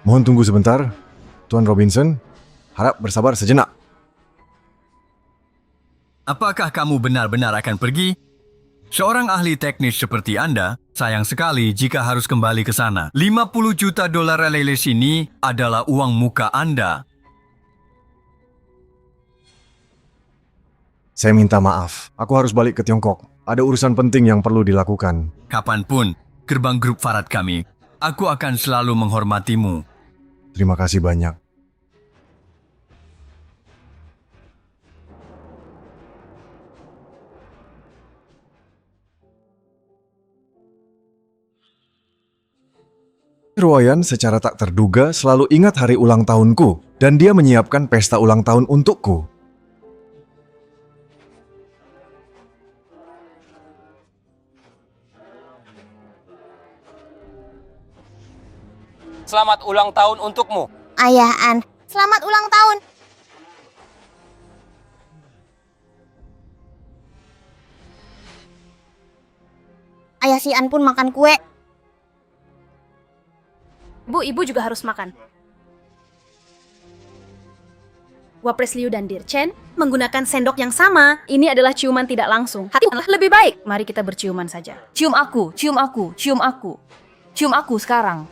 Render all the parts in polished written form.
Mohon tunggu sebentar, Tuan Robinson. Harap bersabar sejenak. Apakah kamu benar-benar akan pergi? Seorang ahli teknis seperti Anda, sayang sekali jika harus kembali ke sana. 50 juta dolar Leles ini adalah uang muka Anda. Saya minta maaf, aku harus balik ke Tiongkok. Ada urusan penting yang perlu dilakukan. Kapanpun, gerbang grup Farad kami, aku akan selalu menghormatimu. Terima kasih banyak. Ruoyan secara tak terduga selalu ingat hari ulang tahunku, dan dia menyiapkan pesta ulang tahun untukku. Selamat ulang tahun untukmu. Ayah An, selamat ulang tahun. Ayah si An pun makan kue. Bu, ibu juga harus makan. Wapres Liu dan Dirchen menggunakan sendok yang sama. Ini adalah ciuman tidak langsung. Hati lebih baik. Mari kita berciuman saja. Cium aku, cium aku, cium aku. Cium aku sekarang.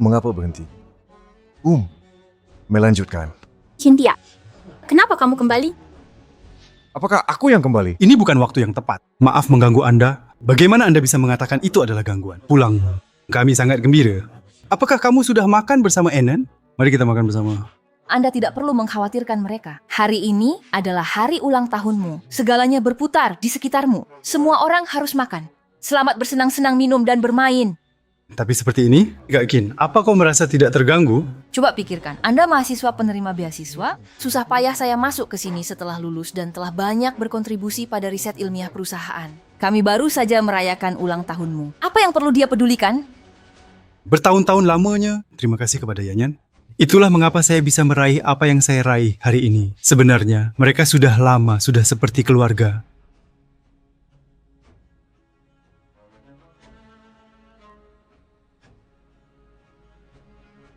Mengapa berhenti? Melanjutkan. Cynthia, kenapa kamu kembali? Apakah aku yang kembali? Ini bukan waktu yang tepat. Maaf mengganggu Anda. Bagaimana Anda bisa mengatakan itu adalah gangguan? Pulang. Kami sangat gembira. Apakah kamu sudah makan bersama Enen? Mari kita makan bersama. Anda tidak perlu mengkhawatirkan mereka. Hari ini adalah hari ulang tahunmu. Segalanya berputar di sekitarmu. Semua orang harus makan. Selamat bersenang-senang minum dan bermain. Tapi seperti ini, Kak Kin, apa kau merasa tidak terganggu? Coba pikirkan, Anda mahasiswa penerima beasiswa, susah payah saya masuk ke sini setelah lulus dan telah banyak berkontribusi pada riset ilmiah perusahaan. Kami baru saja merayakan ulang tahunmu. Apa yang perlu dia pedulikan? Bertahun-tahun lamanya, terima kasih kepada Yanyan. Itulah mengapa saya bisa meraih apa yang saya raih hari ini. Sebenarnya, mereka sudah lama, sudah seperti keluarga.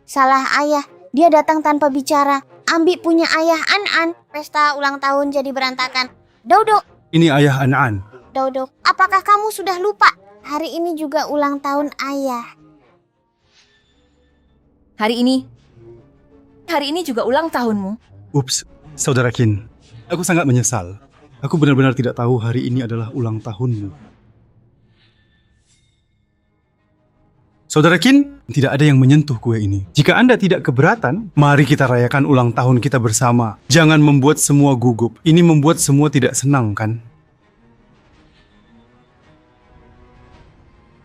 Salah ayah, dia datang tanpa bicara. Ambi punya ayah An-An. Pesta ulang tahun jadi berantakan. Dodo, Ini ayah An-An. Dodo, apakah kamu sudah lupa? Hari ini juga ulang tahun ayah. Hari ini juga ulang tahunmu. Ups, Saudara Kin. Aku sangat menyesal. Aku benar-benar tidak tahu hari ini adalah ulang tahunmu. Saudara Kin, tidak ada yang menyentuh kue ini. Jika Anda tidak keberatan, mari kita rayakan ulang tahun kita bersama. Jangan membuat semua gugup. Ini membuat semua tidak senang, kan?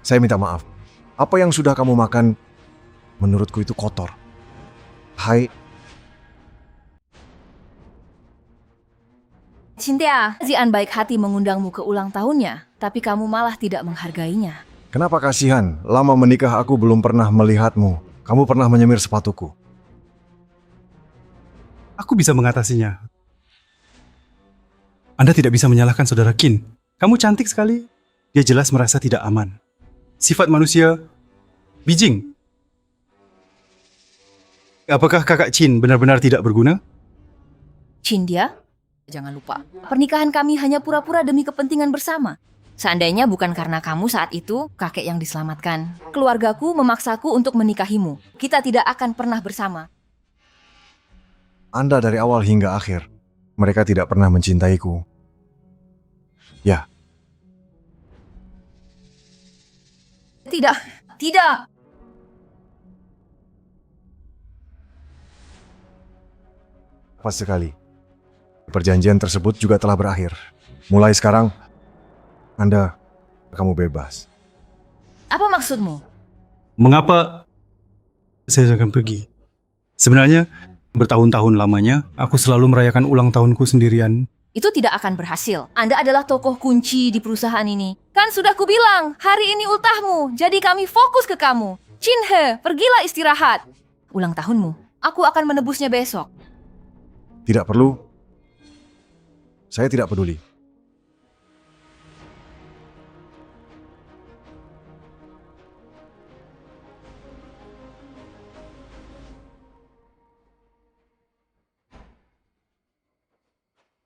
Saya minta maaf. Apa yang sudah kamu makan, menurutku itu kotor. Hai, Cynthia, Zian baik hati mengundangmu ke ulang tahunnya, tapi kamu malah tidak menghargainya. kenapa kasihan? Lama menikah aku belum pernah melihatmu. Kamu pernah menyemir sepatuku. Aku bisa mengatasinya. Anda tidak bisa menyalahkan Saudara Kin. Kamu cantik sekali. Dia jelas merasa tidak aman. Sifat manusia, bijing. Apakah kakak Chin benar-benar tidak berguna? Cynthia, jangan lupa, pernikahan kami hanya pura-pura demi kepentingan bersama. Seandainya bukan karena kamu saat itu, kakek yang diselamatkan. Keluargaku memaksaku untuk menikahimu. Kita tidak akan pernah bersama. Anda dari awal hingga akhir, mereka tidak pernah mencintaiku. Ya, Tidak, tidak. pas sekali. Perjanjian tersebut juga telah berakhir. Mulai sekarang, kamu bebas. Apa maksudmu? Mengapa saya akan pergi? Sebenarnya, bertahun-tahun lamanya, aku selalu merayakan ulang tahunku sendirian. Itu tidak akan berhasil. Anda adalah tokoh kunci di perusahaan ini. Kan sudah kubilang, hari ini ultahmu, jadi kami fokus ke kamu. Chin-he, pergilah istirahat. Ulang tahunmu, aku akan menebusnya besok. Tidak perlu. Saya tidak peduli.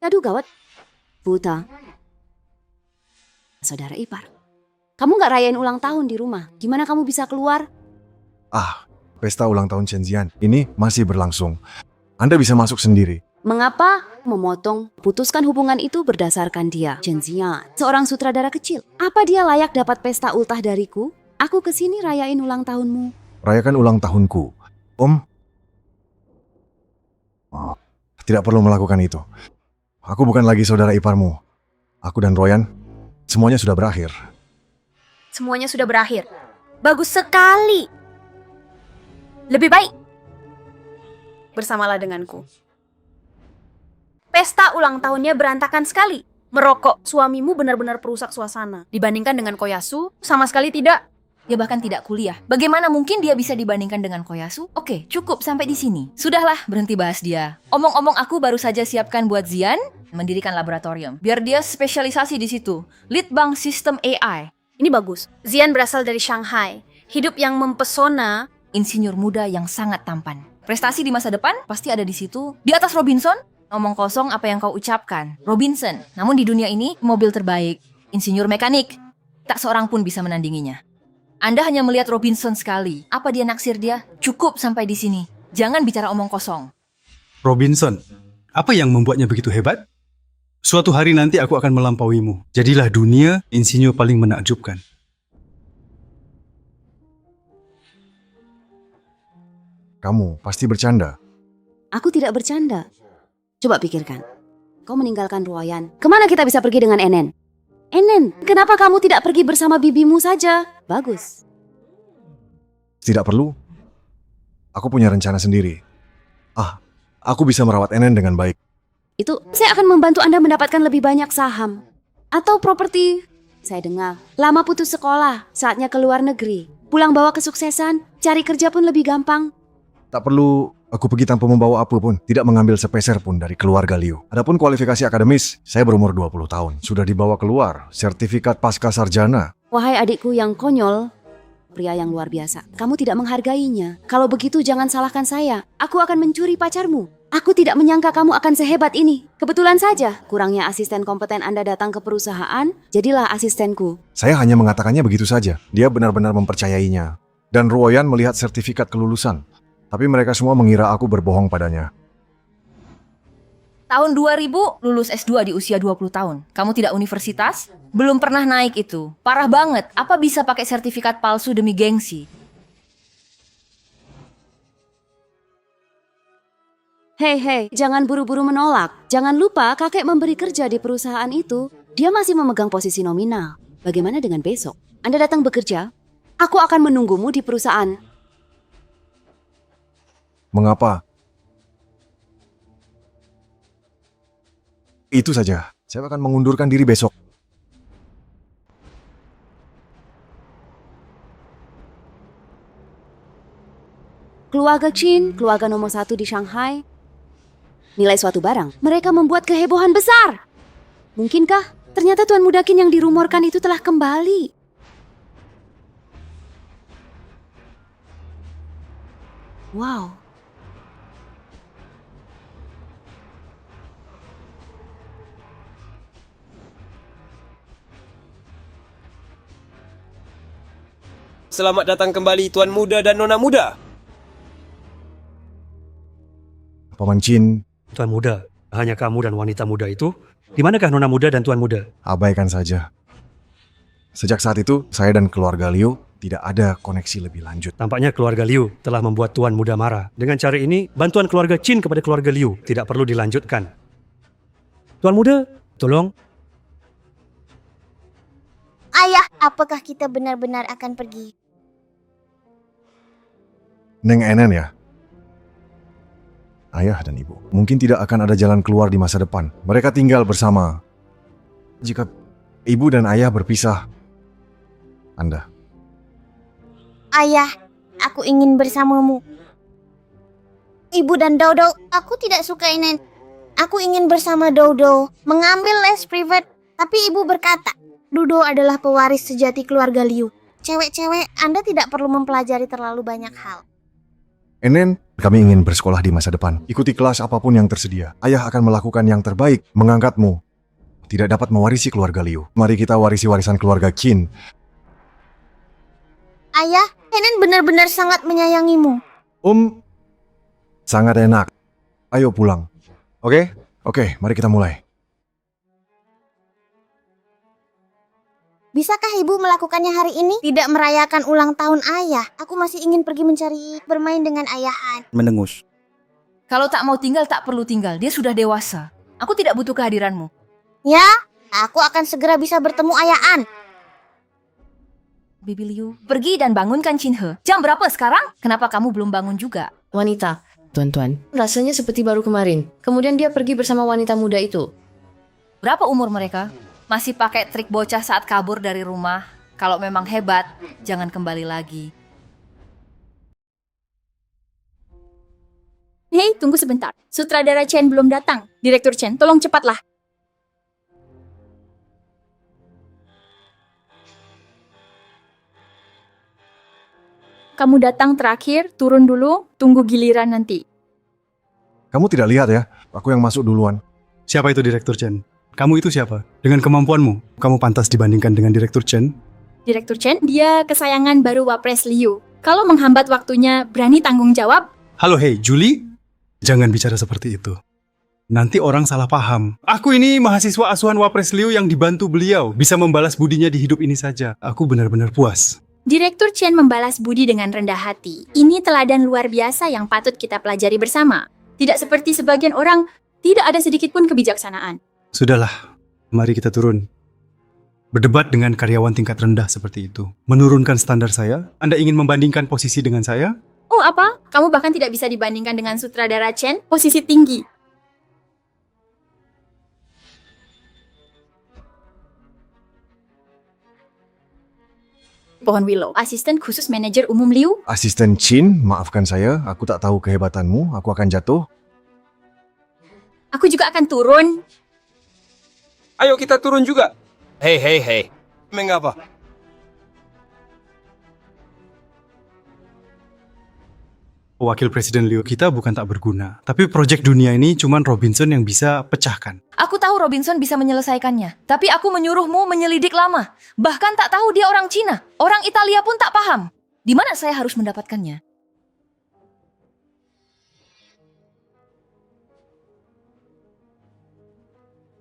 Aduh gawat. Buta. Saudara ipar. Kamu gak rayain ulang tahun di rumah. Gimana kamu bisa keluar? Ah, pesta ulang tahun Chenzian ini masih berlangsung. Anda bisa masuk sendiri. Mengapa memotong, putuskan hubungan itu berdasarkan dia? Chenzian, seorang sutradara kecil. Apa dia layak dapat pesta ultah dariku? Aku kesini rayain ulang tahunmu. Rayakan ulang tahunku. Om, oh, tidak perlu melakukan itu. Aku bukan lagi saudara iparmu. Aku dan Royan, semuanya sudah berakhir. Semuanya sudah berakhir. Bagus sekali. Lebih baik bersamalah denganku. Pesta ulang tahunnya berantakan sekali. Merokok suamimu benar-benar perusak suasana. Dibandingkan dengan Koyasu, sama sekali tidak. Dia bahkan tidak kuliah. Bagaimana mungkin dia bisa dibandingkan dengan Koyasu? Oke, cukup sampai di sini. Sudahlah, berhenti bahas dia. Omong-omong aku baru saja siapkan buat Zian mendirikan laboratorium. Biar dia spesialisasi di situ. Lead Bank Sistem AI. Ini bagus. Zian berasal dari Shanghai. Hidup yang mempesona. Insinyur muda yang sangat tampan. Prestasi di masa depan pasti ada di situ. Di atas Robinson, omong kosong apa yang kau ucapkan. Robinson, namun di dunia ini mobil terbaik. Insinyur mekanik. Tak seorang pun bisa menandinginya. Anda hanya melihat Robinson sekali. Apa dia naksir dia? Cukup sampai di sini. Jangan bicara omong kosong. Robinson, apa yang membuatnya begitu hebat? Suatu hari nanti aku akan melampauimu. Jadilah dunia insinyur paling menakjubkan. Kamu pasti bercanda. Aku tidak bercanda. Coba pikirkan. Kau meninggalkan Royan. Kemana kita bisa pergi dengan Enen? Enen, kenapa kamu tidak pergi bersama bibimu saja? Bagus. Tidak perlu. Aku punya rencana sendiri. Aku bisa merawat Enen dengan baik. Itu, saya akan membantu Anda mendapatkan lebih banyak saham. Atau properti. Saya dengar, lama putus sekolah, saatnya ke luar negeri. Pulang bawa kesuksesan, cari kerja pun lebih gampang. Tak perlu aku pergi tanpa membawa apapun, tidak mengambil sepeser pun dari keluarga Liu. Adapun kualifikasi akademis, saya berumur 20 tahun. Sudah dibawa keluar, sertifikat pasca sarjana. Wahai adikku yang konyol, pria yang luar biasa. Kamu tidak menghargainya. Kalau begitu jangan salahkan saya. Aku akan mencuri pacarmu. Aku tidak menyangka kamu akan sehebat ini. Kebetulan saja, kurangnya asisten kompeten Anda datang ke perusahaan, jadilah asistenku. Saya hanya mengatakannya begitu saja. Dia benar-benar mempercayainya. Dan Ruoyan melihat sertifikat kelulusan. Tapi mereka semua mengira aku berbohong padanya. Tahun 2000, lulus S2 di usia 20 tahun. Kamu tidak universitas? Belum pernah naik itu. Parah banget. Apa bisa pakai sertifikat palsu demi gengsi? Hei, jangan buru-buru menolak. Jangan lupa kakek memberi kerja di perusahaan itu. Dia masih memegang posisi nominal. Bagaimana dengan besok? Anda datang bekerja? Aku akan menunggumu di perusahaan. Mengapa? Itu saja. Saya akan mengundurkan diri besok. Keluarga Qin, keluarga nomor 1 di Shanghai. Nilai suatu barang. Mereka membuat kehebohan besar. Mungkinkah ternyata Tuan Muda Qin yang dirumorkan itu telah kembali? Wow. Selamat datang kembali Tuan Muda dan Nona Muda. Paman Qin, Tuan Muda, hanya kamu dan wanita muda itu? Di manakah Nona Muda dan Tuan Muda? abaikan saja. Sejak saat itu, saya dan keluarga Liu tidak ada koneksi lebih lanjut. Tampaknya keluarga Liu telah membuat Tuan Muda marah. Dengan cara ini, bantuan keluarga Qin kepada keluarga Liu tidak perlu dilanjutkan. Tuan Muda, tolong. Ayah, apakah kita benar-benar akan pergi? Neng Enen ya? Ayah dan ibu. Mungkin tidak akan ada jalan keluar di masa depan. Mereka tinggal bersama. Jika ibu dan ayah berpisah, Anda. Ayah, aku ingin bersamamu. Ibu dan Dodo, aku tidak suka Enen. Aku ingin bersama Dodo mengambil les privat, tapi ibu berkata, Dodo adalah pewaris sejati keluarga Liu. Cewek-cewek, Anda tidak perlu mempelajari terlalu banyak hal. Enen, kami ingin bersekolah di masa depan. Ikuti kelas apapun yang tersedia. Ayah akan melakukan yang terbaik, mengangkatmu. Tidak dapat mewarisi keluarga Liu. Mari kita warisi warisan keluarga Qin. Ayah, Enen benar-benar sangat menyayangimu. Sangat enak. Ayo pulang. Oke? Oke, mari kita mulai. Bisakah ibu melakukannya hari ini? Tidak merayakan ulang tahun ayah. Aku masih ingin pergi mencari bermain dengan ayahan. Mendengus. Kalau tak mau tinggal, tak perlu tinggal. Dia sudah dewasa. Aku tidak butuh kehadiranmu. Ya, aku akan segera bisa bertemu ayahan. Bibi Liu, pergi dan bangunkan Qin He. Jam berapa sekarang? Kenapa kamu belum bangun juga? Wanita, tuan-tuan, rasanya seperti baru kemarin. Kemudian dia pergi bersama wanita muda itu. Berapa umur mereka? Masih pakai trik bocah saat kabur dari rumah. Kalau memang hebat, jangan kembali lagi. Hei, tunggu sebentar. Sutradara Chen belum datang. Direktur Chen, tolong cepatlah. Kamu datang terakhir, turun dulu, tunggu giliran nanti. Kamu tidak lihat ya? Aku yang masuk duluan. Siapa itu Direktur Chen? Kamu itu siapa? Dengan kemampuanmu, kamu pantas dibandingkan dengan Direktur Chen? Direktur Chen, dia kesayangan baru Wapres Liu. Kalau menghambat waktunya, berani tanggung jawab? Halo, hei, Julie? Jangan bicara seperti itu. Nanti orang salah paham. Aku ini mahasiswa asuhan Wapres Liu yang dibantu beliau. Bisa membalas budinya di hidup ini saja. Aku benar-benar puas. Direktur Chen membalas budi dengan rendah hati. Ini teladan luar biasa yang patut kita pelajari bersama. Tidak seperti sebagian orang, tidak ada sedikit pun kebijaksanaan. Sudahlah, mari kita turun. Berdebat dengan karyawan tingkat rendah seperti itu. Menurunkan standar saya? Anda ingin membandingkan posisi dengan saya? Oh apa? Kamu bahkan tidak bisa dibandingkan dengan sutradara Chen, posisi tinggi. Pohon Willow, asisten khusus manajer umum Liu. Asisten Qin, maafkan saya, aku tak tahu kehebatanmu, aku akan jatuh. Aku juga akan turun. Ayo kita turun juga. Hei. Mengapa? Wakil Presiden Liu kita bukan tak berguna. Tapi proyek dunia ini cuman Robinson yang bisa pecahkan. Aku tahu Robinson bisa menyelesaikannya. Tapi aku menyuruhmu menyelidik lama. Bahkan tak tahu dia orang Cina. Orang Italia pun tak paham. Di mana saya harus mendapatkannya?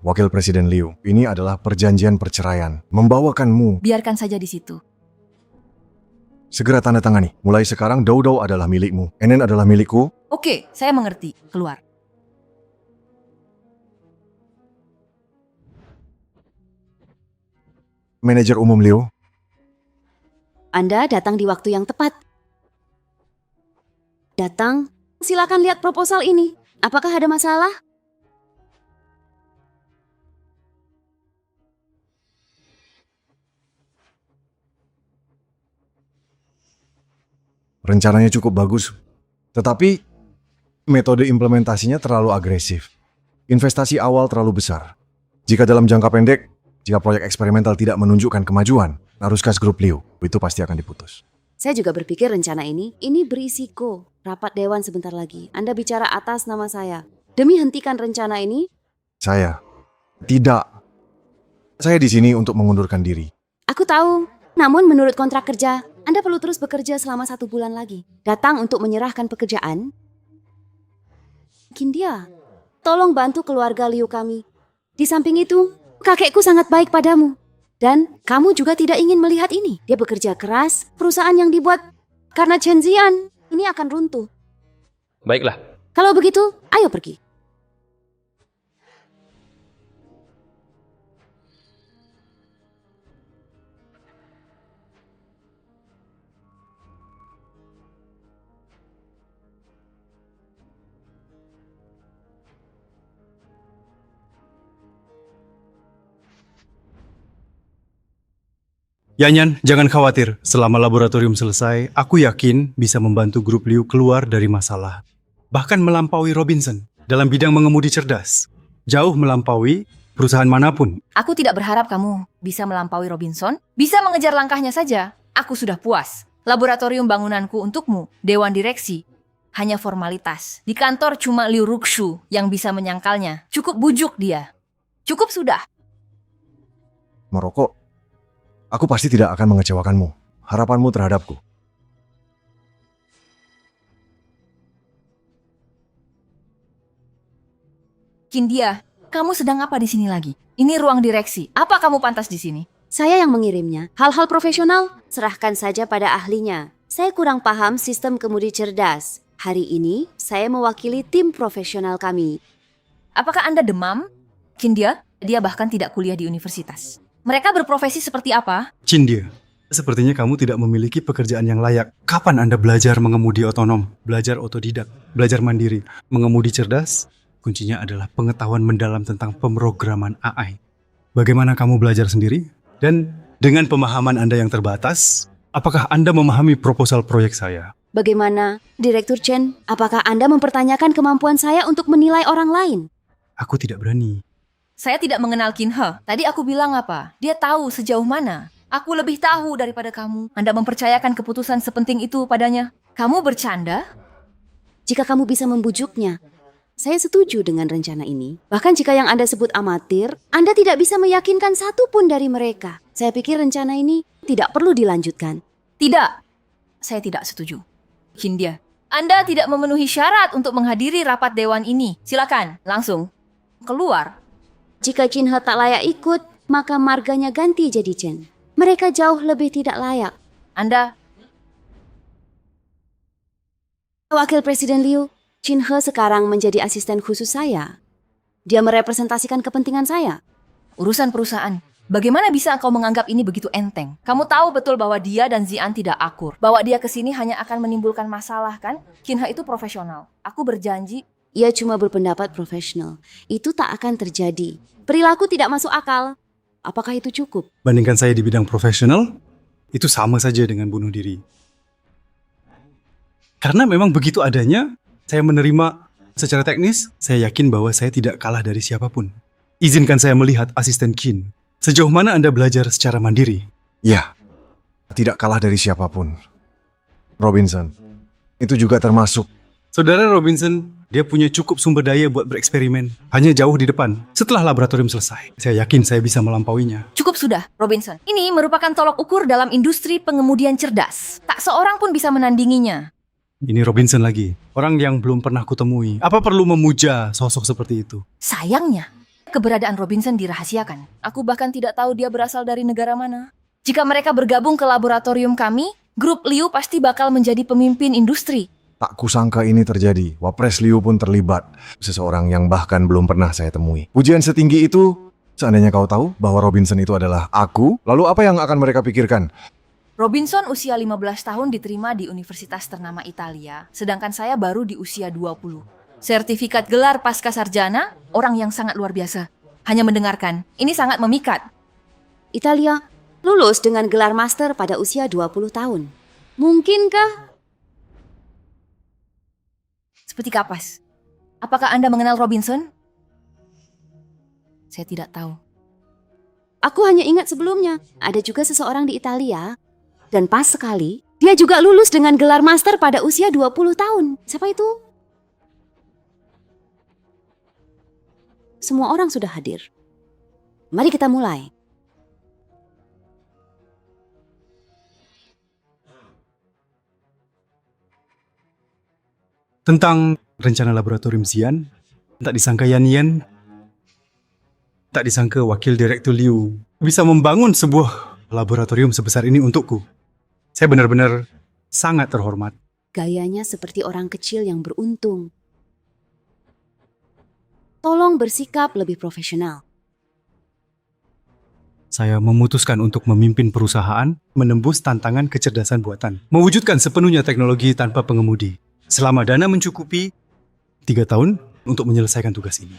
Wakil Presiden Liu, ini adalah perjanjian perceraian. Membawakanmu. Biarkan saja di situ. Segera tanda tangani. Mulai sekarang Dodo adalah milikmu. Enen adalah milikku. Oke, saya mengerti. Keluar. Manajer umum Liu. Anda datang di waktu yang tepat. Datang, silakan lihat proposal ini. Apakah ada masalah? Rencananya cukup bagus, tetapi metode implementasinya terlalu agresif. Investasi awal terlalu besar. Jika dalam jangka pendek, jika proyek eksperimental tidak menunjukkan kemajuan, arus grup Liu itu pasti akan diputus. Saya juga berpikir rencana ini berisiko. Rapat dewan sebentar lagi. Anda bicara atas nama saya. Demi hentikan rencana ini, Saya tidak. Saya di sini untuk mengundurkan diri. aku tahu. Namun menurut kontrak kerja, Anda perlu terus bekerja selama 1 bulan lagi. Datang untuk menyerahkan pekerjaan. Mungkin dia. Tolong bantu keluarga Liu kami. Di samping itu, kakekku sangat baik padamu. Dan kamu juga tidak ingin melihat ini. Dia bekerja keras, perusahaan yang dibuat karena Chen Zian ini akan runtuh. Baiklah. Kalau begitu, ayo pergi. Yanyan, jangan khawatir. Selama laboratorium selesai, aku yakin bisa membantu grup Liu keluar dari masalah. Bahkan melampaui Robinson. dalam bidang mengemudi cerdas. Jauh melampaui perusahaan manapun. Aku tidak berharap kamu bisa melampaui Robinson, bisa mengejar langkahnya saja. Aku sudah puas. Laboratorium bangunanku untukmu, Dewan Direksi, hanya formalitas. Di kantor cuma Liu Ruxu yang bisa menyangkalnya. Cukup bujuk dia. Cukup sudah. Maroko, aku pasti tidak akan mengecewakanmu. Harapanmu terhadapku. Kindia, kamu sedang apa di sini lagi? Ini ruang direksi. Apa kamu pantas di sini? Saya yang mengirimnya. Hal-hal profesional, serahkan saja pada ahlinya. Saya kurang paham sistem kemudi cerdas. Hari ini, saya mewakili tim profesional kami. Apakah Anda demam? Kindia, dia bahkan tidak kuliah di universitas. Mereka berprofesi seperti apa? Cindia, sepertinya kamu tidak memiliki pekerjaan yang layak. Kapan Anda belajar mengemudi otonom, belajar otodidak, belajar mandiri, mengemudi cerdas? Kuncinya adalah pengetahuan mendalam tentang pemrograman AI. Bagaimana kamu belajar sendiri? Dan dengan pemahaman Anda yang terbatas, apakah Anda memahami proposal proyek saya? Bagaimana, Direktur Chen? Apakah Anda mempertanyakan kemampuan saya untuk menilai orang lain? Aku tidak berani. Saya tidak mengenal Kin He. Tadi aku bilang apa? Dia tahu sejauh mana. Aku lebih tahu daripada kamu. Anda mempercayakan keputusan sepenting itu padanya. Kamu bercanda? Jika kamu bisa membujuknya, saya setuju dengan rencana ini. Bahkan jika yang Anda sebut amatir, Anda tidak bisa meyakinkan satu pun dari mereka. Saya pikir rencana ini tidak perlu dilanjutkan. Tidak. Saya tidak setuju. Kindia, Anda tidak memenuhi syarat untuk menghadiri rapat dewan ini. Silakan, langsung keluar. Jika Chin He tak layak ikut, maka marganya ganti jadi Chen. Mereka jauh lebih tidak layak. Anda... Wakil Presiden Liu, Chin He sekarang menjadi asisten khusus saya. Dia merepresentasikan kepentingan saya. Urusan perusahaan. Bagaimana bisa engkau menganggap ini begitu enteng? Kamu tahu betul bahwa dia dan Zian tidak akur. Bahwa dia kesini hanya akan menimbulkan masalah, kan? Kin He itu profesional. Aku berjanji. Ia cuma berpendapat profesional. Itu tak akan terjadi. Perilaku tidak masuk akal. Apakah itu cukup? Bandingkan saya di bidang profesional, itu sama saja dengan bunuh diri. Karena memang begitu adanya, saya menerima secara teknis, saya yakin bahwa saya tidak kalah dari siapapun. Izinkan saya melihat asisten Qin. Sejauh mana Anda belajar secara mandiri? Ya, tidak kalah dari siapapun. Robinson, itu juga termasuk. Saudara Robinson, dia punya cukup sumber daya buat bereksperimen. Hanya jauh di depan. Setelah laboratorium selesai, saya yakin saya bisa melampauinya. Cukup sudah, Robinson. Ini merupakan tolok ukur dalam industri pengemudian cerdas. Tak seorang pun bisa menandinginya. Ini Robinson lagi, orang yang belum pernah kutemui. Apa perlu memuja sosok seperti itu? Sayangnya, keberadaan Robinson dirahasiakan. Aku bahkan tidak tahu dia berasal dari negara mana. Jika mereka bergabung ke laboratorium kami, grup Liu pasti bakal menjadi pemimpin industri. Tak kusangka ini terjadi. Wapres Liu pun terlibat. Seseorang yang bahkan belum pernah saya temui. Pujian setinggi itu, seandainya kau tahu bahwa Robinson itu adalah aku, lalu apa yang akan mereka pikirkan? Robinson usia 15 tahun diterima di universitas ternama Italia, sedangkan saya baru di usia 20. Sertifikat gelar pasca sarjana, orang yang sangat luar biasa. Hanya mendengarkan, ini sangat memikat. Italia lulus dengan gelar master pada usia 20 tahun. Mungkinkah? Seperti kapas. Apakah Anda mengenal Robinson? Saya tidak tahu. Aku hanya ingat sebelumnya, ada juga seseorang di Italia. Dan pas sekali, dia juga lulus dengan gelar master pada usia 20 tahun. Siapa itu? Semua orang sudah hadir. Mari kita mulai. Tentang rencana laboratorium Xian, tak disangka Yan Yan, tak disangka Wakil Direktur Liu bisa membangun sebuah laboratorium sebesar ini untukku. Saya benar-benar sangat terhormat. Gayanya seperti orang kecil yang beruntung. Tolong bersikap lebih profesional. Saya memutuskan untuk memimpin perusahaan, menembus tantangan kecerdasan buatan, mewujudkan sepenuhnya teknologi tanpa pengemudi. Selama dana mencukupi 3 tahun untuk menyelesaikan tugas ini.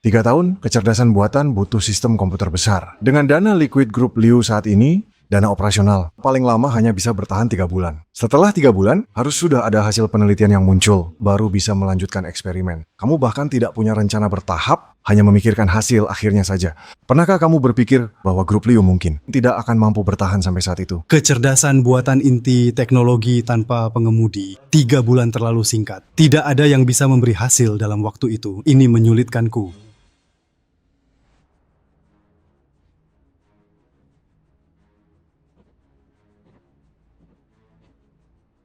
3 tahun, kecerdasan buatan butuh sistem komputer besar. Dengan dana Liquid Group Liu saat ini, Dana operasional paling lama hanya bisa bertahan 3 bulan. Setelah 3 bulan, harus sudah ada hasil penelitian yang muncul, baru bisa melanjutkan eksperimen. Kamu bahkan tidak punya rencana bertahap, hanya memikirkan hasil akhirnya saja. Pernahkah kamu berpikir bahwa grup Liu mungkin tidak akan mampu bertahan sampai saat itu? Kecerdasan buatan inti teknologi tanpa pengemudi. 3 bulan terlalu singkat. Tidak ada yang bisa memberi hasil dalam waktu itu. Ini menyulitkanku.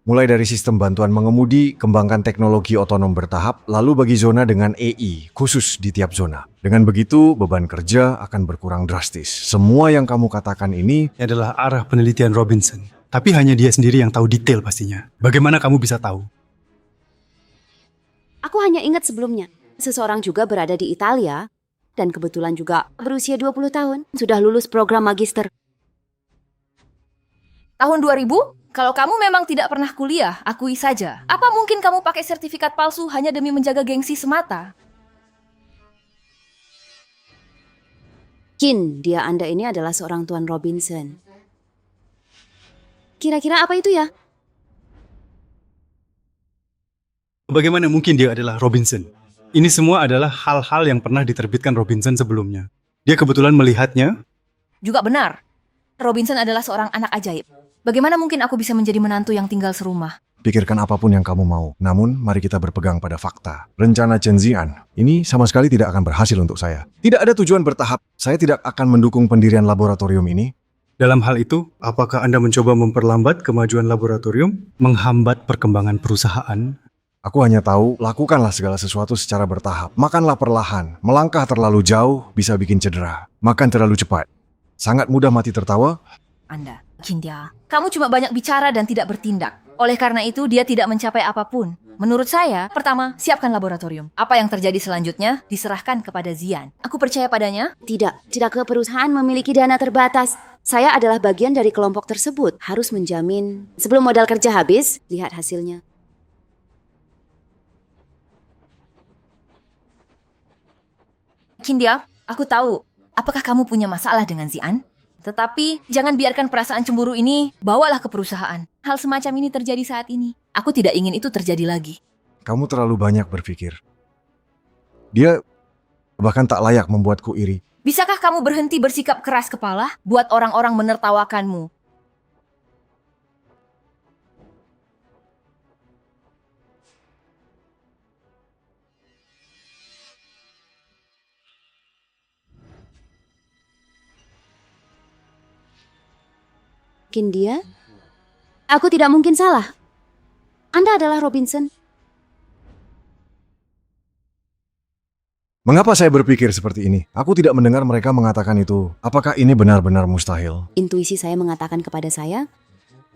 Mulai dari sistem bantuan mengemudi, kembangkan teknologi otonom bertahap, lalu bagi zona dengan AI, khusus di tiap zona. Dengan begitu, beban kerja akan berkurang drastis. Semua yang kamu katakan ini Adalah arah penelitian Robinson. Tapi hanya dia sendiri yang tahu detail pastinya. Bagaimana kamu bisa tahu? Aku hanya ingat sebelumnya, seseorang juga berada di Italia, dan kebetulan juga berusia 20 tahun, sudah lulus program magister. Tahun 2000? Kalau kamu memang tidak pernah kuliah, akui saja. Apa mungkin kamu pakai sertifikat palsu hanya demi menjaga gengsi semata? Kin, dia Anda ini adalah seorang Tuan Robinson. Kira-kira apa itu ya? Bagaimana mungkin dia adalah Robinson? Ini semua adalah hal-hal yang pernah diterbitkan Robinson sebelumnya. Dia kebetulan melihatnya. Juga benar. Robinson adalah seorang anak ajaib. Bagaimana mungkin aku bisa menjadi menantu yang tinggal serumah? pikirkan apapun yang kamu mau. Namun, mari kita berpegang pada fakta. Rencana Chen Xian ini sama sekali tidak akan berhasil untuk saya. Tidak ada tujuan bertahap. Saya tidak akan mendukung pendirian laboratorium ini. Dalam hal itu, apakah Anda mencoba memperlambat kemajuan laboratorium, menghambat perkembangan perusahaan? Aku hanya tahu, lakukanlah segala sesuatu secara bertahap. Makanlah perlahan. Melangkah terlalu jauh bisa bikin cedera. Makan terlalu cepat. Sangat mudah mati tertawa. Anda, Cynthia, kamu cuma banyak bicara dan tidak bertindak. Oleh karena itu, dia tidak mencapai apapun. Menurut saya, pertama, siapkan laboratorium. Apa yang terjadi selanjutnya, diserahkan kepada Xian. Aku percaya padanya. Tidak ke perusahaan memiliki dana terbatas. Saya adalah bagian dari kelompok tersebut. Harus menjamin, sebelum modal kerja habis, lihat hasilnya. Cynthia, aku tahu, apakah kamu punya masalah dengan Xian? Tetapi, jangan biarkan perasaan cemburu ini bawalah ke perusahaan. Hal semacam ini terjadi saat ini. Aku tidak ingin itu terjadi lagi. Kamu terlalu banyak berpikir. Dia bahkan tak layak membuatku iri. Bisakah kamu berhenti bersikap keras kepala buat orang-orang menertawakanmu? Mungkin dia? Aku tidak mungkin salah. Anda adalah Robinson. Mengapa saya berpikir seperti ini? Aku tidak mendengar mereka mengatakan itu. Apakah ini benar-benar mustahil? Intuisi saya mengatakan kepada saya,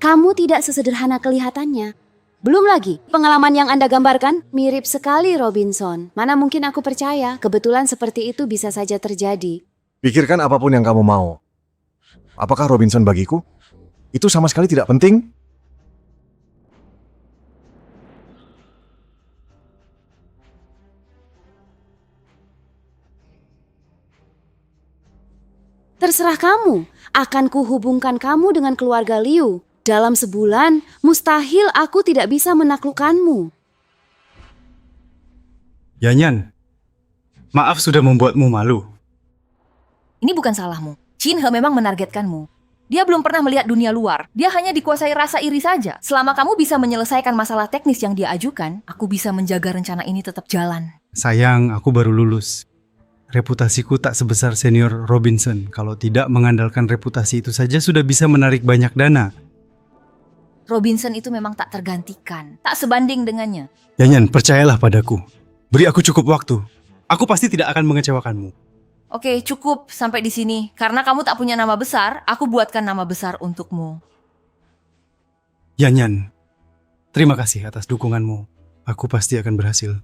kamu tidak sesederhana kelihatannya. Belum lagi, pengalaman yang Anda gambarkan mirip sekali Robinson. Mana mungkin aku percaya, kebetulan seperti itu bisa saja terjadi. Pikirkan apapun yang kamu mau. Apakah Robinson bagiku? Itu sama sekali tidak penting. Terserah kamu, akan kuhubungkan kamu dengan keluarga Liu. Dalam sebulan, mustahil aku tidak bisa menaklukkanmu. Yanyan, maaf sudah membuatmu malu. Ini bukan salahmu. Chin He memang menargetkanmu. Dia belum pernah melihat dunia luar. Dia hanya dikuasai rasa iri saja. Selama kamu bisa menyelesaikan masalah teknis yang dia ajukan, aku bisa menjaga rencana ini tetap jalan. Sayang, aku baru lulus. Reputasiku tak sebesar senior Robinson. Kalau tidak mengandalkan reputasi itu saja sudah bisa menarik banyak dana. Robinson itu memang tak tergantikan. Tak sebanding dengannya. Yanyan, percayalah padaku. Beri aku cukup waktu. Aku pasti tidak akan mengecewakanmu. Oke, cukup sampai di sini. Karena kamu tak punya nama besar, aku buatkan nama besar untukmu. Yanyan, terima kasih atas dukunganmu. Aku pasti akan berhasil.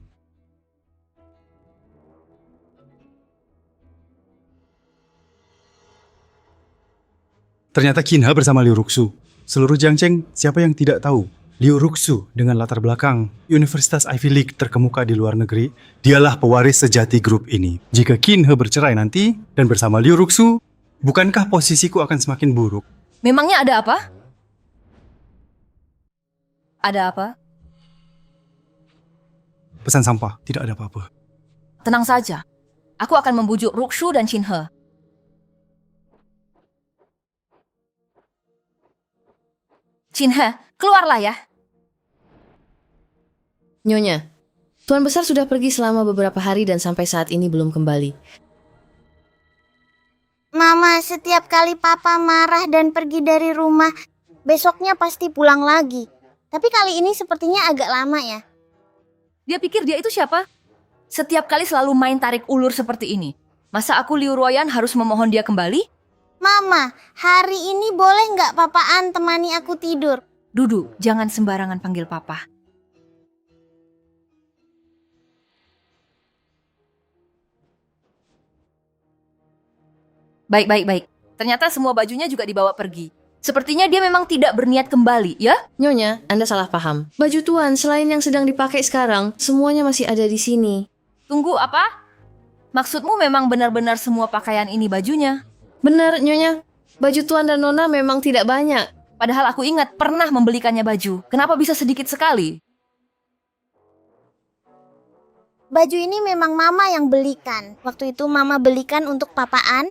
Ternyata Qin He bersama Liu Ruxu. Seluruh Jiangcheng, siapa yang tidak tahu? Liu Ruxu dengan latar belakang Universitas Ivy League terkemuka di luar negeri, dialah pewaris sejati grup ini. Jika Qin He bercerai nanti dan bersama Liu Ruxu, bukankah posisiku akan semakin buruk? Memangnya ada apa? Ada apa? Pesan sampah, tidak ada apa-apa. Tenang saja. Aku akan membujuk Rukshu dan Chin He. Chin He, keluarlah ya. Nyonya, Tuan Besar sudah pergi selama beberapa hari dan sampai saat ini belum kembali. Mama, setiap kali papa marah dan pergi dari rumah, besoknya pasti pulang lagi. Tapi kali ini sepertinya agak lama ya. Dia pikir dia itu siapa? Setiap kali selalu main tarik ulur seperti ini. Masa aku Liu Ruoyan harus memohon dia kembali? Mama, hari ini boleh nggak papaan temani aku tidur? Dudu, jangan sembarangan panggil papa. Baik. Ternyata semua bajunya juga dibawa pergi. Sepertinya dia memang tidak berniat kembali, ya? Nyonya, Anda salah paham. Baju Tuan selain yang sedang dipakai sekarang, semuanya masih ada di sini. Tunggu, apa? Maksudmu memang benar-benar semua pakaian ini bajunya? Benar, Nyonya. Baju Tuan dan Nona memang tidak banyak. Padahal aku ingat pernah membelikannya baju. Kenapa bisa sedikit sekali? Baju ini memang mama yang belikan. Waktu itu mama belikan untuk papaan.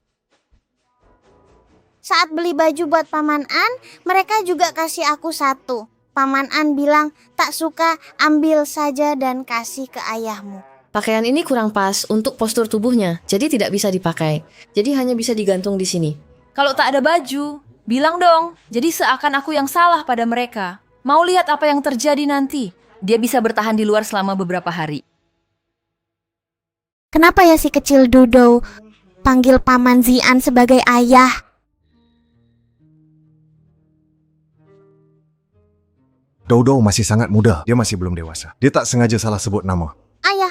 Saat beli baju buat Paman An, mereka juga kasih aku satu. Paman An bilang, tak suka ambil saja dan kasih ke ayahmu. Pakaian ini kurang pas untuk postur tubuhnya, jadi tidak bisa dipakai. Jadi hanya bisa digantung di sini. Kalau tak ada baju, bilang dong. Jadi seakan aku yang salah pada mereka. Mau lihat apa yang terjadi nanti. Dia bisa bertahan di luar selama beberapa hari. Kenapa ya si kecil Dudo panggil Paman Zian sebagai ayah? Dodo masih sangat muda, dia masih belum dewasa. Dia tak sengaja salah sebut nama. Ayah,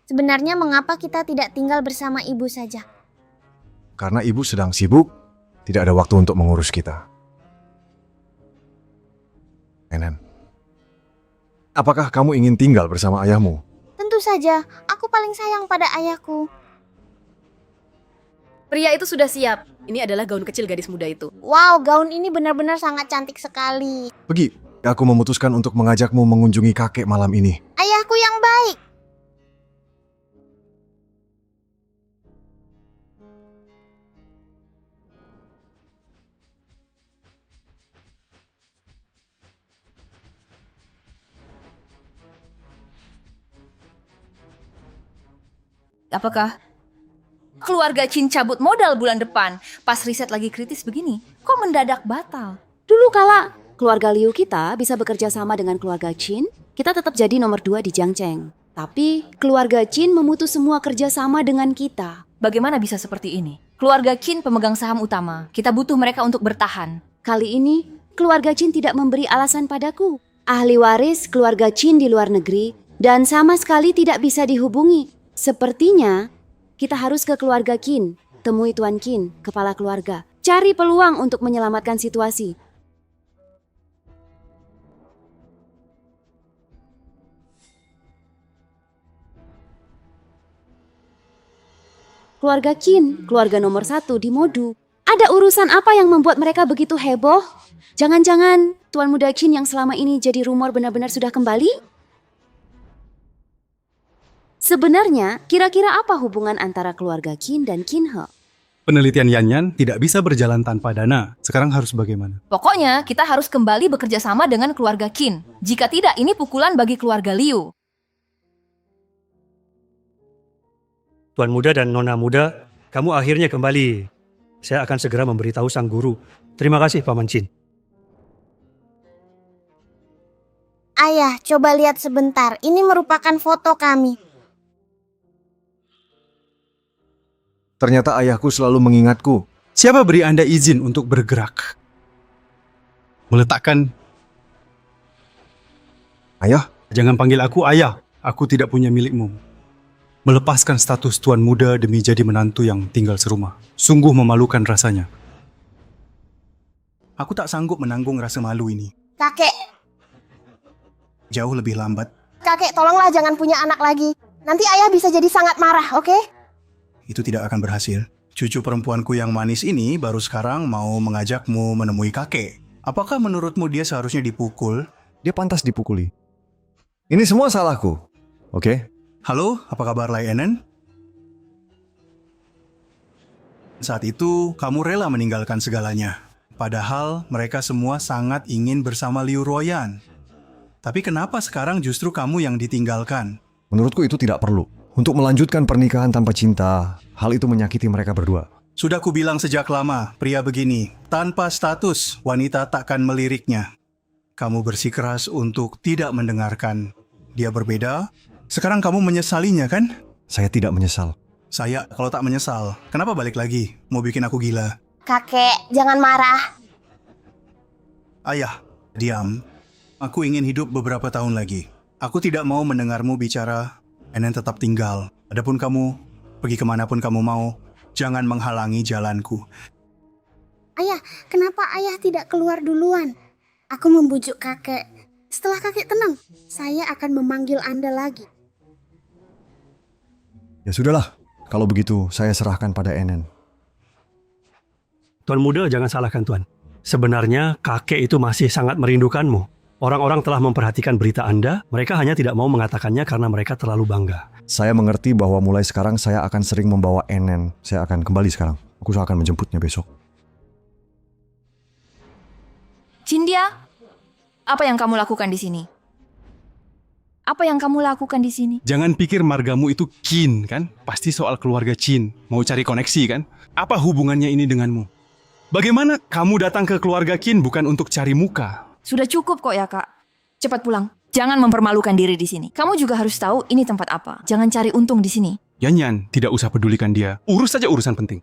sebenarnya mengapa kita tidak tinggal bersama ibu saja? Karena ibu sedang sibuk, tidak ada waktu untuk mengurus kita. Enen, apakah kamu ingin tinggal bersama ayahmu? Tentu saja, aku paling sayang pada ayahku. Pria itu sudah siap. Ini adalah gaun kecil gadis muda itu. Wow, gaun ini benar-benar sangat cantik sekali. Pergi, aku memutuskan untuk mengajakmu mengunjungi kakek malam ini. Ayahku yang baik. Apakah keluarga Chin cabut modal bulan depan? Pas riset lagi kritis begini, kok mendadak batal? Dulu kala keluarga Liu kita bisa bekerja sama dengan keluarga Chin, kita tetap jadi nomor 2 di Jiangcheng. Tapi keluarga Chin memutus semua kerjasama dengan kita. Bagaimana bisa seperti ini? Keluarga Chin pemegang saham utama. Kita butuh mereka untuk bertahan. Kali ini keluarga Chin tidak memberi alasan padaku. Ahli waris keluarga Chin di luar negeri dan sama sekali tidak bisa dihubungi. Sepertinya kita harus ke keluarga Qin, temui Tuan Qin, kepala keluarga. Cari peluang untuk menyelamatkan situasi. Keluarga Qin, keluarga nomor 1 di Modu. Ada urusan apa yang membuat mereka begitu heboh? Jangan-jangan Tuan Muda Qin yang selama ini jadi rumor benar-benar sudah kembali? Sebenarnya, kira-kira apa hubungan antara keluarga Qin dan Qin He? Penelitian Yanyan tidak bisa berjalan tanpa dana. Sekarang harus bagaimana? Pokoknya kita harus kembali bekerja sama dengan keluarga Qin. Jika tidak, ini pukulan bagi keluarga Liu. Tuan muda dan nona muda, kamu akhirnya kembali. Saya akan segera memberitahu sang guru. Terima kasih, Paman Qin. Ayah, coba lihat sebentar. Ini merupakan foto kami. Ternyata ayahku selalu mengingatku. Siapa beri Anda izin untuk bergerak? Meletakkan... Ayah? Jangan panggil aku ayah. Aku tidak punya milikmu. Melepaskan status tuan muda demi jadi menantu yang tinggal serumah. Sungguh memalukan rasanya. Aku tak sanggup menanggung rasa malu ini. Kakek, Jauh lebih lambat. kakek tolonglah jangan punya anak lagi. Nanti ayah bisa jadi sangat marah, oke? Itu tidak akan berhasil. Cucu perempuanku yang manis ini baru sekarang mau mengajakmu menemui kakek. Apakah menurutmu dia seharusnya dipukul? Dia pantas dipukuli. Ini semua salahku, oke? Halo, apa kabar Lai Enen? Saat itu, kamu rela meninggalkan segalanya. Padahal mereka semua sangat ingin bersama Liu Ruoyan. Tapi kenapa sekarang justru kamu yang ditinggalkan? Menurutku itu tidak perlu. Untuk melanjutkan pernikahan tanpa cinta, hal itu menyakiti mereka berdua. Sudah kubilang sejak lama, pria begini, tanpa status, wanita takkan meliriknya. Kamu bersikeras untuk tidak mendengarkan. Dia berbeda, sekarang kamu menyesalinya kan? Saya tidak menyesal. Saya kalau tak menyesal, kenapa balik lagi? Mau bikin aku gila? Kakek, jangan marah. Ayah, diam. Aku ingin hidup beberapa tahun lagi. Aku tidak mau mendengarmu bicara. Enen tetap tinggal. Adapun kamu, pergi kemanapun kamu mau, jangan menghalangi jalanku. Ayah, kenapa ayah tidak keluar duluan? Aku membujuk kakek. Setelah kakek tenang, saya akan memanggil Anda lagi. Ya sudahlah, kalau begitu saya serahkan pada Enen. Tuan muda, jangan salahkan Tuan. Sebenarnya kakek itu masih sangat merindukanmu. Orang-orang telah memperhatikan berita Anda, mereka hanya tidak mau mengatakannya karena mereka terlalu bangga. Saya mengerti bahwa mulai sekarang saya akan sering membawa Enen. Saya akan kembali sekarang. Aku akan menjemputnya besok. Cindia, apa yang kamu lakukan di sini? Apa yang kamu lakukan di sini? Jangan pikir margamu itu Qin, kan? Pasti soal keluarga Qin. Mau cari koneksi, kan? Apa hubungannya ini denganmu? Bagaimana kamu datang ke keluarga Qin bukan untuk cari muka? Sudah cukup kok ya, Kak. Cepat pulang. Jangan mempermalukan diri di sini. Kamu juga harus tahu ini tempat apa. Jangan cari untung di sini. Yanyan, tidak usah pedulikan dia. Urus saja urusan penting.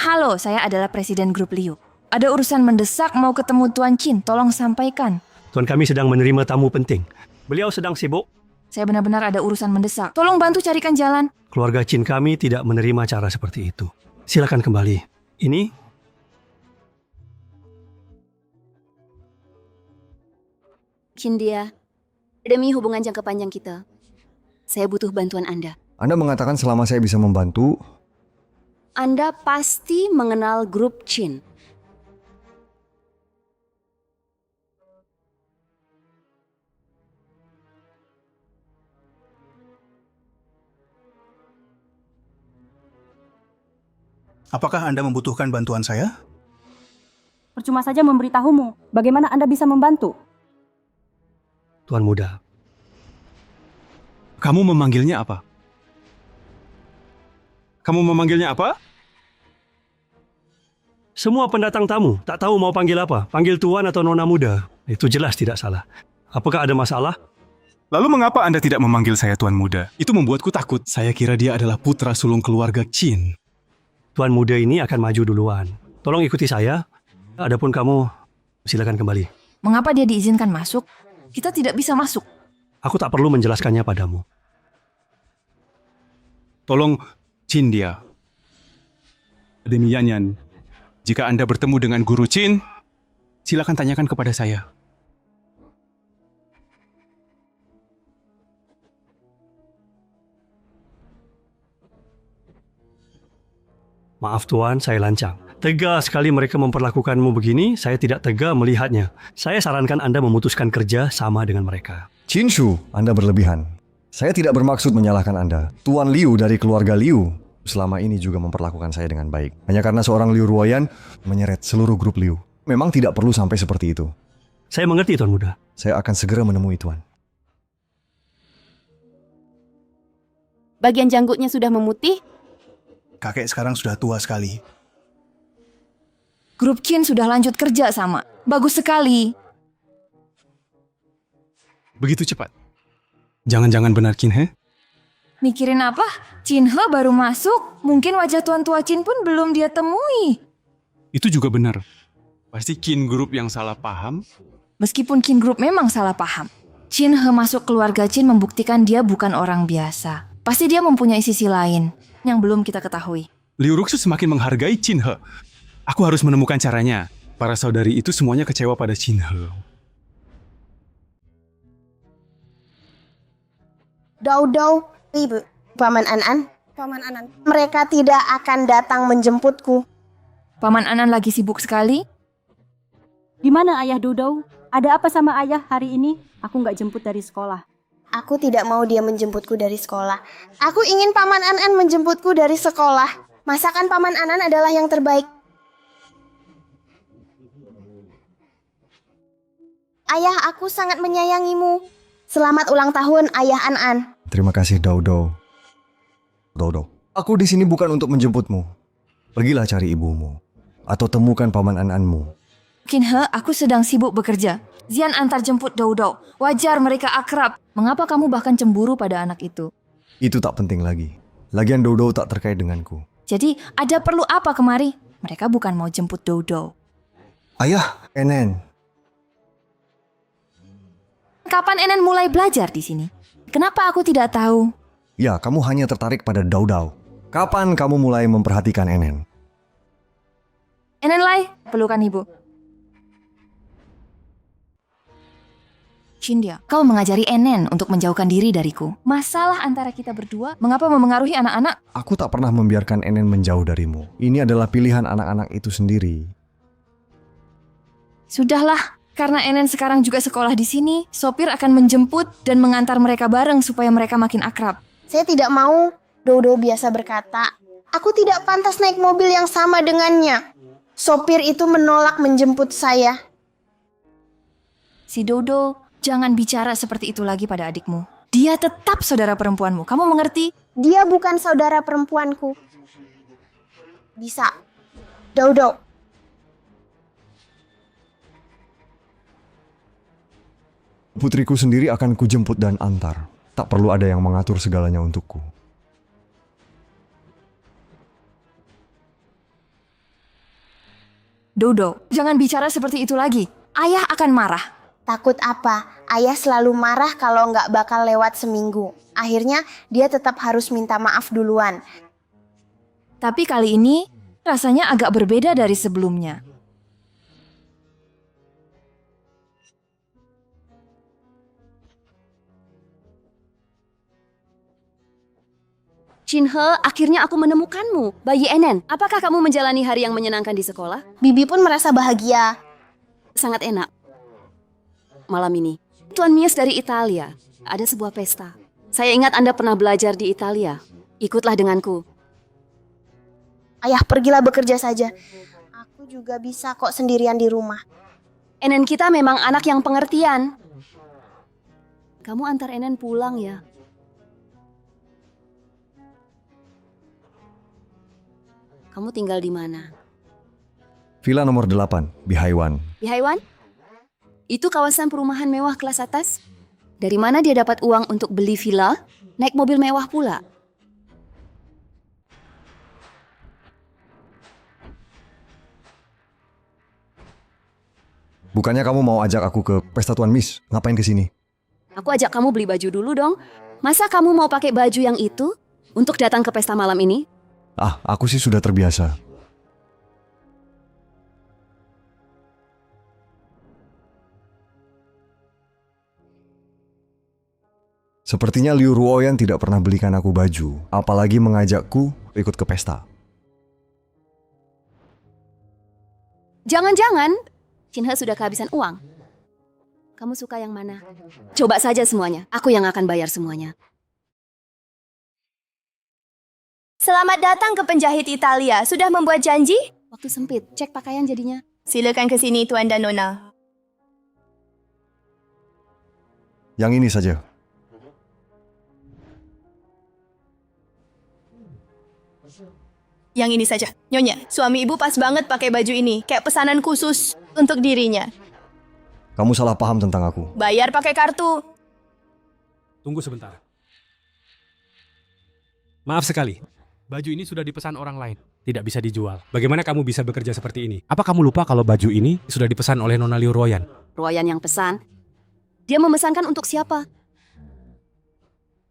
Halo, saya adalah Presiden Grup Liu. Ada urusan mendesak mau ketemu Tuan Qin. Tolong sampaikan. Tuan kami sedang menerima tamu penting. Beliau sedang sibuk. Saya benar-benar ada urusan mendesak. Tolong bantu carikan jalan. Keluarga Qin kami tidak menerima cara seperti itu. Silakan kembali. Ini Cindia, demi hubungan jangka panjang kita, saya butuh bantuan Anda. Anda mengatakan selama saya bisa membantu, Anda pasti mengenal grup Qin. Apakah Anda membutuhkan bantuan saya? Percuma saja memberitahumu. Bagaimana Anda bisa membantu? Tuan muda. Kamu memanggilnya apa? Kamu memanggilnya apa? Semua pendatang tamu, tak tahu mau panggil apa. Panggil tuan atau nona muda. Itu jelas tidak salah. Apakah ada masalah? Lalu mengapa Anda tidak memanggil saya Tuan Muda? Itu membuatku takut. Saya kira dia adalah putra sulung keluarga Qin. Tuan muda ini akan maju duluan. Tolong ikuti saya. Adapun kamu, silakan kembali. Mengapa dia diizinkan masuk? Kita tidak bisa masuk. Aku tak perlu menjelaskannya padamu. Tolong, Cindia. Demi Yanyan, jika Anda bertemu dengan Guru Qin, silakan tanyakan kepada saya. Maaf Tuan, saya lancang. Tega sekali mereka memperlakukanmu begini, saya tidak tega melihatnya. Saya sarankan Anda memutuskan kerja sama dengan mereka. Chinshu, Anda berlebihan. Saya tidak bermaksud menyalahkan Anda. Tuan Liu dari keluarga Liu selama ini juga memperlakukan saya dengan baik. Hanya karena seorang Liu Ruoyan menyeret seluruh grup Liu. Memang tidak perlu sampai seperti itu. Saya mengerti Tuan Muda. Saya akan segera menemui Tuan. Bagian janggutnya sudah memutih. Kakek sekarang sudah tua sekali. Grup Qin sudah lanjut kerja sama. Bagus sekali. Begitu cepat. Jangan-jangan benar Qin He? Mikirin apa? Qin He baru masuk. Mungkin wajah Tuan Tua Qin pun belum dia temui. Itu juga benar. Pasti Qin Group yang salah paham. Meskipun Qin Group memang salah paham. Qin He masuk keluarga Qin membuktikan dia bukan orang biasa. Pasti dia mempunyai sisi lain yang belum kita ketahui. Liu Ruxu semakin menghargai Qin He. Aku harus menemukan caranya. Para saudari itu semuanya kecewa pada Qin He. Dau, Ibu, Paman An, Paman Anan, mereka tidak akan datang menjemputku. Paman Anan lagi sibuk sekali. Di mana Ayah Dodo? Ada apa sama Ayah hari ini? Aku nggak jemput dari sekolah. Aku tidak mau dia menjemputku dari sekolah. Aku ingin Paman Anan menjemputku dari sekolah. Masakan Paman Anan adalah yang terbaik. Ayah, aku sangat menyayangimu. Selamat ulang tahun, Ayah An-an. Terima kasih, Dodo. Dodo, aku di sini bukan untuk menjemputmu. Pergilah cari ibumu. Atau temukan paman An-anmu. Kinhe, aku sedang sibuk bekerja. Zian antar jemput Dodo. Wajar mereka akrab. Mengapa kamu bahkan cemburu pada anak itu? Itu tak penting lagi. Lagian Dodo tak terkait denganku. Jadi, ada perlu apa kemari? Mereka bukan mau jemput Dodo. Ayah, Enen. Kapan Enen mulai belajar di sini? Kenapa aku tidak tahu? Ya, kamu hanya tertarik pada Dodo. Kapan kamu mulai memperhatikan Enen? Enen Lai, pelukan ibu. Cynthia, kau mengajari Enen untuk menjauhkan diri dariku. Masalah antara kita berdua, mengapa memengaruhi anak-anak? Aku tak pernah membiarkan Enen menjauh darimu. Ini adalah pilihan anak-anak itu sendiri. Sudahlah, karena Enen sekarang juga sekolah di sini, sopir akan menjemput dan mengantar mereka bareng supaya mereka makin akrab. Saya tidak mau, Dodo biasa berkata. Aku tidak pantas naik mobil yang sama dengannya. Sopir itu menolak menjemput saya. Si Dodo, jangan bicara seperti itu lagi pada adikmu. Dia tetap saudara perempuanmu, kamu mengerti? Dia bukan saudara perempuanku. Bisa. Dodo. Putriku sendiri akan kujemput dan antar. Tak perlu ada yang mengatur segalanya untukku. Dodo, jangan bicara seperti itu lagi. Ayah akan marah. Takut apa? Ayah selalu marah kalau nggak bakal lewat seminggu. Akhirnya dia tetap harus minta maaf duluan. Tapi kali ini rasanya agak berbeda dari sebelumnya. Chinhe, akhirnya aku menemukanmu. Bayi Enen, apakah kamu menjalani hari yang menyenangkan di sekolah? Bibi pun merasa bahagia. Sangat enak. Malam ini, Tuan Mies dari Italia. Ada sebuah pesta. Saya ingat Anda pernah belajar di Italia. Ikutlah denganku. Ayah, pergilah bekerja saja. Aku juga bisa kok sendirian di rumah. Enen kita memang anak yang pengertian. Kamu antar Enen pulang ya. Kamu tinggal di mana? Villa nomor 8, Bihaiwan. Bihaiwan? Itu kawasan perumahan mewah kelas atas? Dari mana dia dapat uang untuk beli villa? Naik mobil mewah pula? Bukannya kamu mau ajak aku ke pesta Tuan Mies? Ngapain ke sini? Aku ajak kamu beli baju dulu dong. Masa kamu mau pakai baju yang itu untuk datang ke pesta malam ini? Ah, aku sih sudah terbiasa. Sepertinya Liu Ruoyan tidak pernah belikan aku baju, apalagi mengajakku ikut ke pesta. Jangan-jangan Chinhe sudah kehabisan uang. Kamu suka yang mana? Coba saja semuanya. Aku yang akan bayar semuanya. Selamat datang ke penjahit Italia. Sudah membuat janji? Waktu sempit, cek pakaian jadinya. Silakan ke sini, Tuan dan Nona. Yang ini saja. Yang ini saja. Nyonya, suami ibu pas banget pakai baju ini. Kayak pesanan khusus untuk dirinya. Kamu salah paham tentang aku. Bayar pakai kartu. Tunggu sebentar. Maaf sekali. Baju ini sudah dipesan orang lain. Tidak bisa dijual. Bagaimana kamu bisa bekerja seperti ini? Apa kamu lupa kalau baju ini sudah dipesan oleh Nona Liu Ruoyan? Ruoyan yang pesan? Dia memesankan untuk siapa?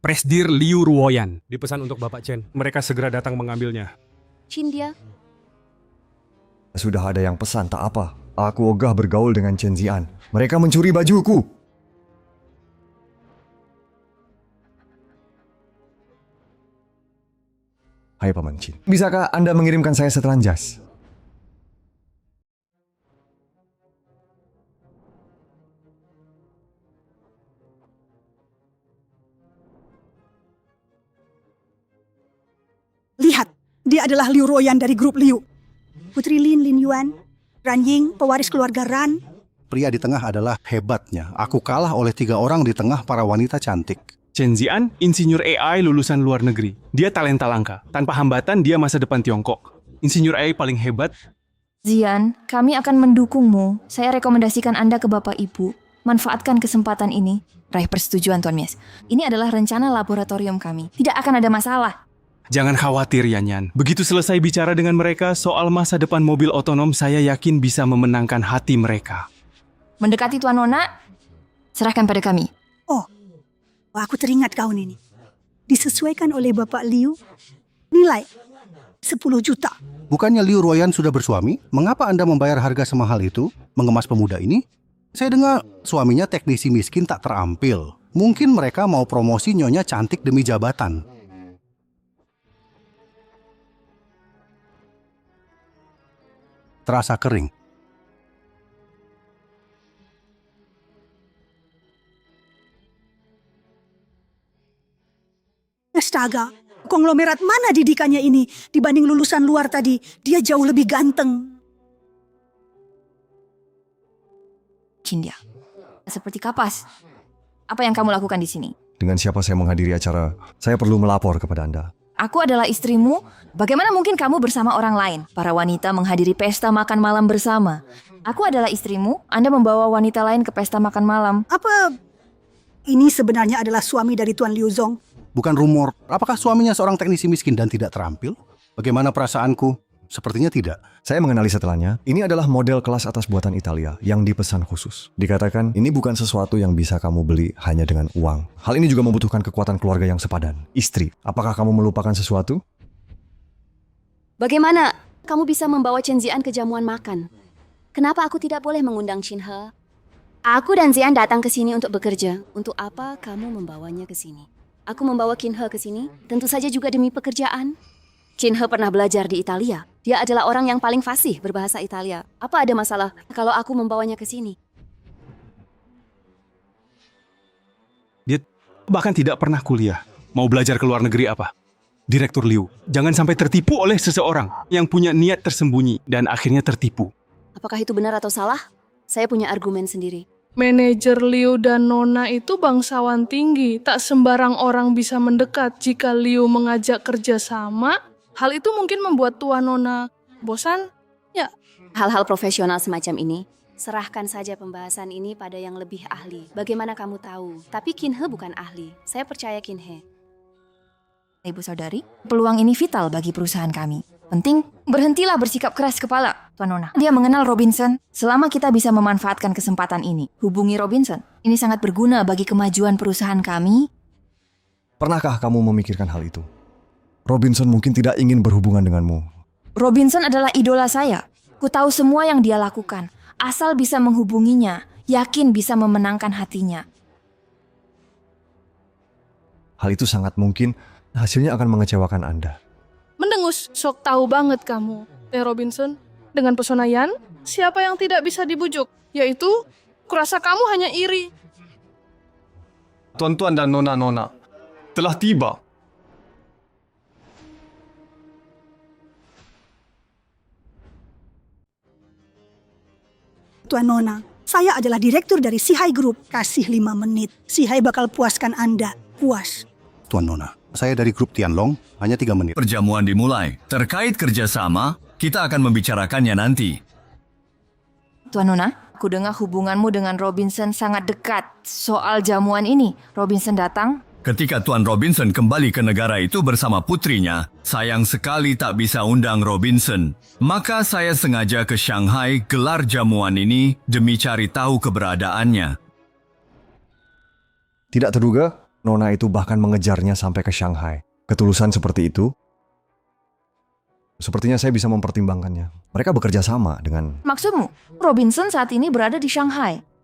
Presdir Liu Ruoyan. Dipesan untuk Bapak Chen. Mereka segera datang mengambilnya. Cynthia? Sudah ada yang pesan, tak apa. Aku ogah bergaul dengan Chen Zian. Mereka mencuri bajuku. Hai Paman Chin. Bisakah Anda mengirimkan saya setelan jas? Lihat, dia adalah Liu Ruoyan dari grup Liu. Putri Lin Yuan, Ran Ying, pewaris keluarga Ran. Pria di tengah adalah hebatnya. Aku kalah oleh 3 orang di tengah para wanita cantik. Chen Zian, insinyur AI lulusan luar negeri. Dia talenta langka. Tanpa hambatan, dia masa depan Tiongkok. Insinyur AI paling hebat. Zian, kami akan mendukungmu. Saya rekomendasikan Anda ke Bapak Ibu. Manfaatkan kesempatan ini. Raih persetujuan Tuan Mies. Ini adalah rencana laboratorium kami. Tidak akan ada masalah. Jangan khawatir, Yanyan. Begitu selesai bicara dengan mereka soal masa depan mobil otonom, saya yakin bisa memenangkan hati mereka. Mendekati Tuan Nona, serahkan pada kami. Oh, aku teringat kaun ini. Disesuaikan oleh Bapak Liu, nilai 10 juta. Bukannya Liu Ruoyan sudah bersuami? Mengapa Anda membayar harga semahal itu? Mengemas pemuda ini? Saya dengar suaminya teknisi miskin tak terampil. Mungkin mereka mau promosi nyonya cantik demi jabatan. Terasa kering. Astaga, konglomerat mana didikannya ini dibanding lulusan luar tadi? Dia jauh lebih ganteng. Cindia, seperti kapas. Apa yang kamu lakukan di sini? Dengan siapa saya menghadiri acara, saya perlu melapor kepada Anda. Aku adalah istrimu. Bagaimana mungkin kamu bersama orang lain? Para wanita menghadiri pesta makan malam bersama. Aku adalah istrimu. Anda membawa wanita lain ke pesta makan malam. Apa ini sebenarnya adalah suami dari Tuan Liu Zong? Bukan rumor. Apakah suaminya seorang teknisi miskin dan tidak terampil? Bagaimana perasaanku? Sepertinya tidak. Saya mengenali setelahnya. Ini adalah model kelas atas buatan Italia yang dipesan khusus. Dikatakan ini bukan sesuatu yang bisa kamu beli hanya dengan uang. Hal ini juga membutuhkan kekuatan keluarga yang sepadan. Istri, apakah kamu melupakan sesuatu? Bagaimana kamu bisa membawa Chen Zian ke jamuan makan? Kenapa aku tidak boleh mengundang Chin He? Aku dan Zian datang ke sini untuk bekerja. Untuk apa kamu membawanya ke sini? Aku membawa Qin He ke sini, tentu saja juga demi pekerjaan. Qin He pernah belajar di Italia. Dia adalah orang yang paling fasih berbahasa Italia. Apa ada masalah kalau aku membawanya ke sini? Dia bahkan tidak pernah kuliah. Mau belajar ke luar negeri apa? Direktur Liu, jangan sampai tertipu oleh seseorang yang punya niat tersembunyi dan akhirnya tertipu. Apakah itu benar atau salah? Saya punya argumen sendiri. Manajer Liu dan Nona itu bangsawan tinggi. Tak sembarang orang bisa mendekat. Jika Liu mengajak kerjasama, hal itu mungkin membuat Tuan Nona bosan. Ya. Hal-hal profesional semacam ini, serahkan saja pembahasan ini pada yang lebih ahli. Bagaimana kamu tahu? Tapi Qin He bukan ahli. Saya percaya Qin He. Ibu saudari, peluang ini vital bagi perusahaan kami. Penting, berhentilah bersikap keras kepala, Tuan Nona. Dia mengenal Robinson. Selama kita bisa memanfaatkan kesempatan ini, hubungi Robinson. Ini sangat berguna bagi kemajuan perusahaan kami. Pernahkah kamu memikirkan hal itu? Robinson mungkin tidak ingin berhubungan denganmu. Robinson adalah idola saya. Ku tahu semua yang dia lakukan. Asal bisa menghubunginya, yakin bisa memenangkan hatinya. Hal itu sangat mungkin hasilnya akan mengecewakan Anda. Mendengus, sok tahu banget kamu, Teh Robinson. Dengan pesona Yan, siapa yang tidak bisa dibujuk? Yaitu, kurasa kamu hanya iri. Tuan-tuan dan nona-nona telah tiba. Tuan Nona, saya adalah direktur dari Sihai Group. Kasih 5 menit. Sihai bakal puaskan Anda. Puas. Tuan Nona, saya dari grup Tianlong, hanya 3 menit. Perjamuan dimulai. Terkait kerjasama, kita akan membicarakannya nanti. Tuan Nona, aku dengar hubunganmu dengan Robinson sangat dekat. Soal jamuan ini, Robinson datang. Ketika Tuan Robinson kembali ke negara itu bersama putrinya, sayang sekali tak bisa undang Robinson. Maka saya sengaja ke Shanghai gelar jamuan ini demi cari tahu keberadaannya. Tidak terduga, Nona itu bahkan mengejarnya sampai ke Shanghai. Ketulusan seperti itu, sepertinya saya bisa mempertimbangkannya. Mereka bekerja sama dengan... Maksudmu, Robinson saat ini berada di Shanghai.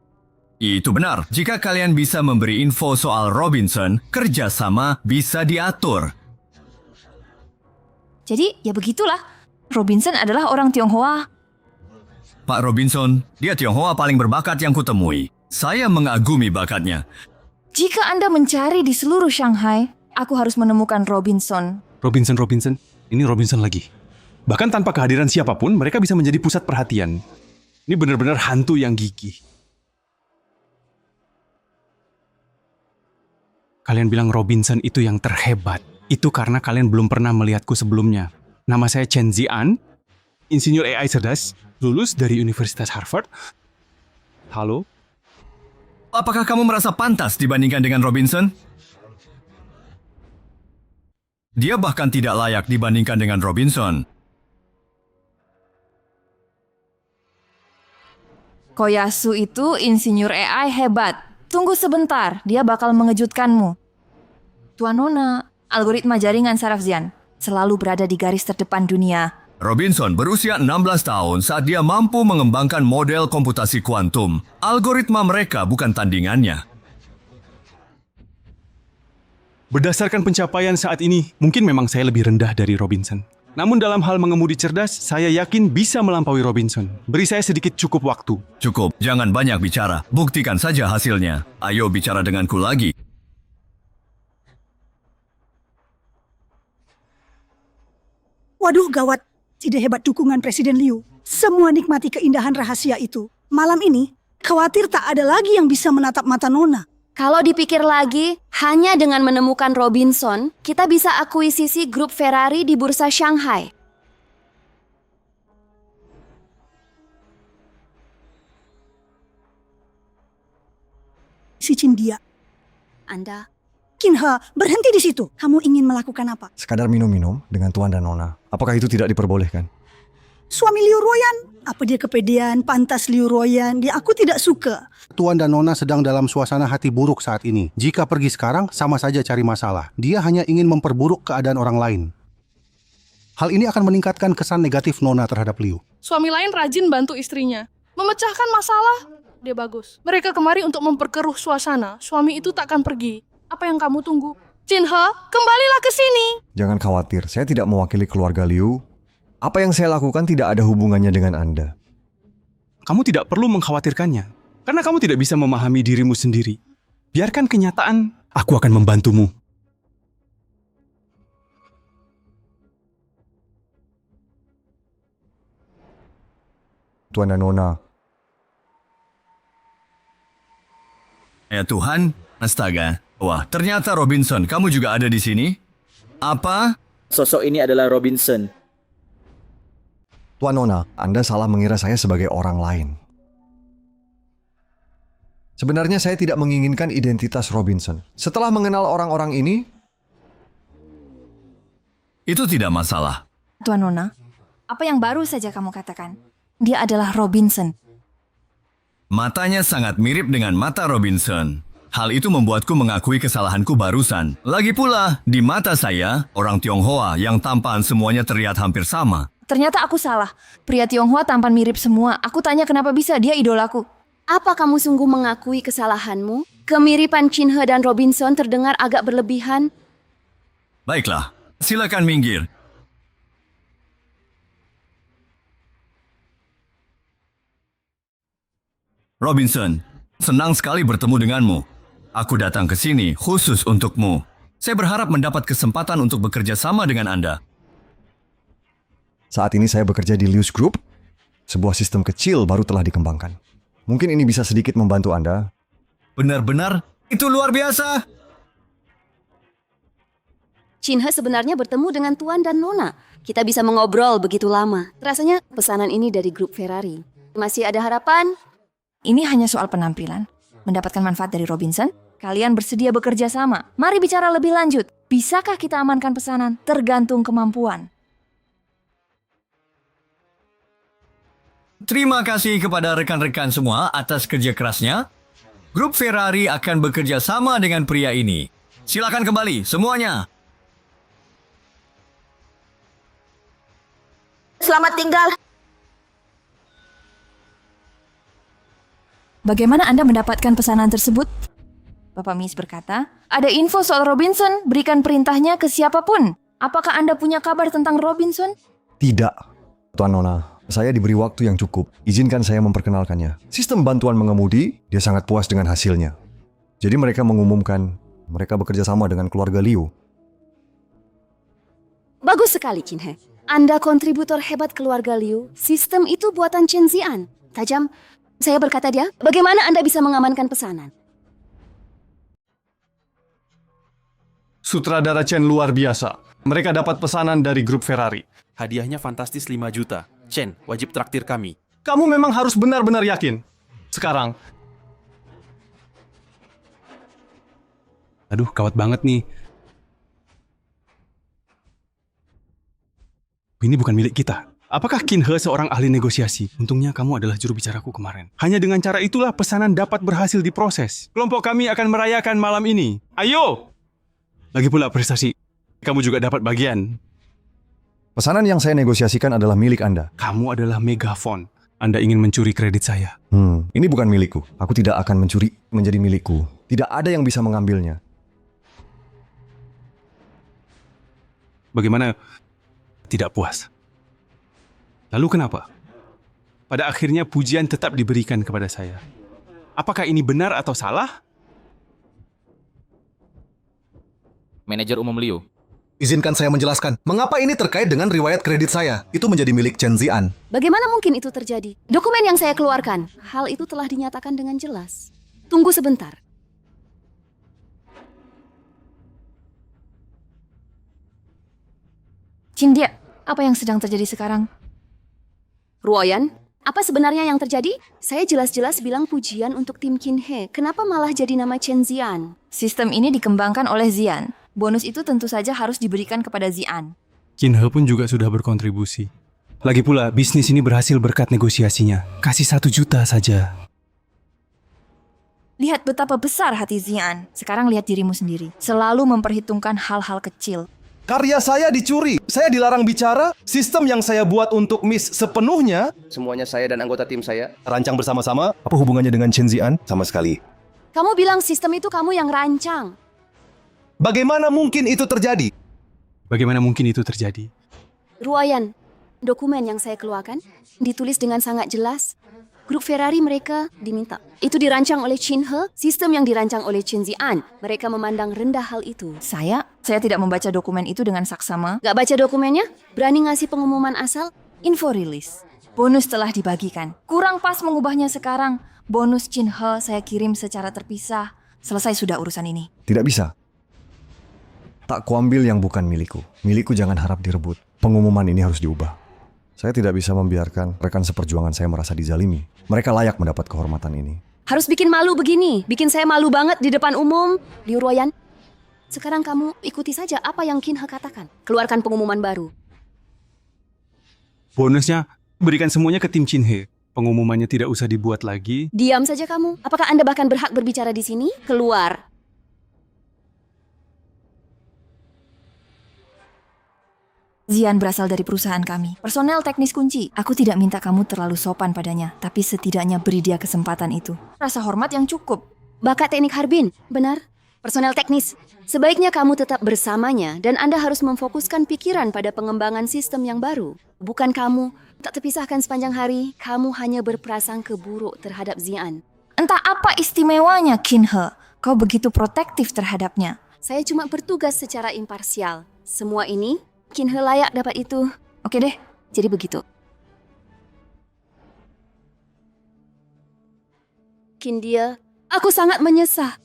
Itu benar. Jika kalian bisa memberi info soal Robinson, kerjasama bisa diatur. Jadi ya begitulah. Robinson adalah orang Tionghoa. Pak Robinson, dia Tionghoa paling berbakat yang kutemui. Saya mengagumi bakatnya. Jika Anda mencari di seluruh Shanghai, aku harus menemukan Robinson. Robinson. Ini Robinson lagi. Bahkan tanpa kehadiran siapapun, mereka bisa menjadi pusat perhatian. Ini benar-benar hantu yang gigih. Kalian bilang Robinson itu yang terhebat. Itu karena kalian belum pernah melihatku sebelumnya. Nama saya Chen Zian, insinyur AI cerdas, lulus dari Universitas Harvard. Halo? Apakah kamu merasa pantas dibandingkan dengan Robinson? Dia bahkan tidak layak dibandingkan dengan Robinson. Koyasu itu insinyur AI hebat. Tunggu sebentar, dia bakal mengejutkanmu. Tuan Nona, algoritma jaringan saraf Xian selalu berada di garis terdepan dunia. Robinson berusia 16 tahun saat dia mampu mengembangkan model komputasi kuantum. Algoritma mereka bukan tandingannya. Berdasarkan pencapaian saat ini, mungkin memang saya lebih rendah dari Robinson. Namun dalam hal mengemudi cerdas, saya yakin bisa melampaui Robinson. Beri saya sedikit cukup waktu. Cukup, jangan banyak bicara. Buktikan saja hasilnya. Ayo bicara denganku lagi. Waduh gawat, tidak hebat dukungan Presiden Liu. Semua nikmati keindahan rahasia itu. Malam ini, khawatir tak ada lagi yang bisa menatap mata Nona. Kalau dipikir lagi, hanya dengan menemukan Robinson, kita bisa akuisisi grup Ferrari di bursa Shanghai. Si Cindia. Anda. Kinhe, berhenti di situ. Kamu ingin melakukan apa? Sekadar minum-minum dengan Tuan dan Nona. Apakah itu tidak diperbolehkan? Suami Liu Ruoyan? Apa dia kepedean, pantas Liu Ruoyan? Dia aku tidak suka. Tuan dan Nona sedang dalam suasana hati buruk saat ini. Jika pergi sekarang, sama saja cari masalah. Dia hanya ingin memperburuk keadaan orang lain. Hal ini akan meningkatkan kesan negatif Nona terhadap Liu. Suami lain rajin bantu istrinya. Memecahkan masalah, dia bagus. Mereka kemari untuk memperkeruh suasana. Suami itu takkan pergi. Apa yang kamu tunggu? Jinhe, kembalilah ke sini. Jangan khawatir, saya tidak mewakili keluarga Liu. Apa yang saya lakukan tidak ada hubungannya dengan Anda. Kamu tidak perlu mengkhawatirkannya, karena kamu tidak bisa memahami dirimu sendiri. Biarkan kenyataan, aku akan membantumu. Tuan dan Nona. Ya Tuhan, astaga. Wah, ternyata Robinson, kamu juga ada di sini? Apa? Sosok ini adalah Robinson. Tuan Nona, Anda salah mengira saya sebagai orang lain. Sebenarnya saya tidak menginginkan identitas Robinson. Setelah mengenal orang-orang ini... Itu tidak masalah. Tuan Nona, apa yang baru saja kamu katakan? Dia adalah Robinson. Matanya sangat mirip dengan mata Robinson. Hal itu membuatku mengakui kesalahanku barusan. Lagi pula, di mata saya, orang Tionghoa yang tampan semuanya terlihat hampir sama. Ternyata aku salah. Pria Tionghoa tampan mirip semua. Aku tanya kenapa bisa, dia idolaku. Apa kamu sungguh mengakui kesalahanmu? Kemiripan Cinhe dan Robinson terdengar agak berlebihan. Baiklah, silakan minggir. Robinson, senang sekali bertemu denganmu. Aku datang ke sini khusus untukmu. Saya berharap mendapat kesempatan untuk bekerja sama dengan Anda. Saat ini saya bekerja di Liu's Group. Sebuah sistem kecil baru telah dikembangkan. Mungkin ini bisa sedikit membantu Anda. Benar-benar, itu luar biasa. Cinhe sebenarnya bertemu dengan Tuan dan Nona. Kita bisa mengobrol begitu lama. Rasanya pesanan ini dari grup Ferrari. Masih ada harapan? Ini hanya soal penampilan. Mendapatkan manfaat dari Robinson? Kalian bersedia bekerja sama? Mari bicara lebih lanjut. Bisakah kita amankan pesanan? Tergantung kemampuan. Terima kasih kepada rekan-rekan semua atas kerja kerasnya. Grup Ferrari akan bekerja sama dengan pria ini. Silakan kembali, semuanya. Selamat tinggal. Bagaimana Anda mendapatkan pesanan tersebut? Bapak Miss berkata, ada info soal Robinson, berikan perintahnya ke siapapun. Apakah Anda punya kabar tentang Robinson? Tidak, Tuan Nona. Saya diberi waktu yang cukup. Izinkan saya memperkenalkannya. Sistem bantuan mengemudi, dia sangat puas dengan hasilnya. Jadi mereka mengumumkan mereka bekerja sama dengan keluarga Liu. Bagus sekali, Qin He. Anda kontributor hebat keluarga Liu. Sistem itu buatan Chen Zian. Tajam. Saya berkata dia, bagaimana Anda bisa mengamankan pesanan? Sutradara Chen luar biasa. Mereka dapat pesanan dari grup Ferrari. Hadiahnya fantastis 5 juta. Chen, wajib traktir kami. Kamu memang harus benar-benar yakin. Sekarang. Aduh, gawat banget nih. Ini bukan milik kita. Apakah Qin He seorang ahli negosiasi? Untungnya kamu adalah juru bicaraku kemarin. Hanya dengan cara itulah pesanan dapat berhasil diproses. Kelompok kami akan merayakan malam ini. Ayo! Lagi pula prestasi, kamu juga dapat bagian. Pesanan yang saya negosiasikan adalah milik Anda. Kamu adalah megafon. Anda ingin mencuri kredit saya. Ini bukan milikku. Aku tidak akan mencuri menjadi milikku. Tidak ada yang bisa mengambilnya. Bagaimana tidak puas? Lalu kenapa? Pada akhirnya pujian tetap diberikan kepada saya. Apakah ini benar atau salah? Manajer umum Liu. Izinkan saya menjelaskan, mengapa ini terkait dengan riwayat kredit saya. Itu menjadi milik Chen Zian. Bagaimana mungkin itu terjadi? Dokumen yang saya keluarkan, hal itu telah dinyatakan dengan jelas. Tunggu sebentar. Cindia, apa yang sedang terjadi sekarang? Ruoyan, apa sebenarnya yang terjadi? Saya jelas-jelas bilang pujian untuk tim Qin He. Kenapa malah jadi nama Chen Zian? Sistem ini dikembangkan oleh Zian. Bonus itu tentu saja harus diberikan kepada Zian. Qin He pun juga sudah berkontribusi. Lagi pula, bisnis ini berhasil berkat negosiasinya. Kasih 1 juta saja. Lihat betapa besar hati Zian. Sekarang lihat dirimu sendiri. Selalu memperhitungkan hal-hal kecil. Karya saya dicuri, saya dilarang bicara, sistem yang saya buat untuk Miss sepenuhnya. Semuanya saya dan anggota tim saya Rancang bersama-sama. Apa hubungannya dengan Chen Zian? Sama sekali. Kamu bilang sistem itu kamu yang rancang. Bagaimana mungkin itu terjadi? Bagaimana mungkin itu terjadi? Ruoyan, dokumen yang saya keluarkan ditulis dengan sangat jelas. Grup Ferrari mereka diminta. Itu dirancang oleh Qin He, sistem yang dirancang oleh Chen Zian. Mereka memandang rendah hal itu. Saya tidak membaca dokumen itu dengan saksama. Gak baca dokumennya? Berani ngasih pengumuman asal? Info rilis. Bonus telah dibagikan. Kurang pas mengubahnya sekarang. Bonus Qin He saya kirim secara terpisah. Selesai sudah urusan ini. Tidak bisa. Tak kuambil yang bukan milikku. Milikku jangan harap direbut. Pengumuman ini harus diubah. Saya tidak bisa membiarkan rekan seperjuangan saya merasa dizalimi. Mereka layak mendapat kehormatan ini. Harus bikin malu begini. Bikin saya malu banget di depan umum. Liu Ruoyan, sekarang kamu ikuti saja apa yang Qin He katakan. Keluarkan pengumuman baru. Bonusnya, berikan semuanya ke tim Qin He. Pengumumannya tidak usah dibuat lagi. Diam saja kamu. Apakah Anda bahkan berhak berbicara di sini? Keluar. Zian berasal dari perusahaan kami. Personel teknis kunci. Aku tidak minta kamu terlalu sopan padanya, tapi setidaknya beri dia kesempatan itu. Rasa hormat yang cukup. Bakat teknik Harbin, benar. Personel teknis. Sebaiknya kamu tetap bersamanya dan Anda harus memfokuskan pikiran pada pengembangan sistem yang baru. Bukan kamu. Tak terpisahkan sepanjang hari, kamu hanya berprasangka buruk terhadap Zian. Entah apa istimewanya Qin He. Kau begitu protektif terhadapnya. Saya cuma bertugas secara imparsial. Semua ini Qin He layak dapat itu. Oke deh, jadi begitu. Qin dia, aku sangat menyesal.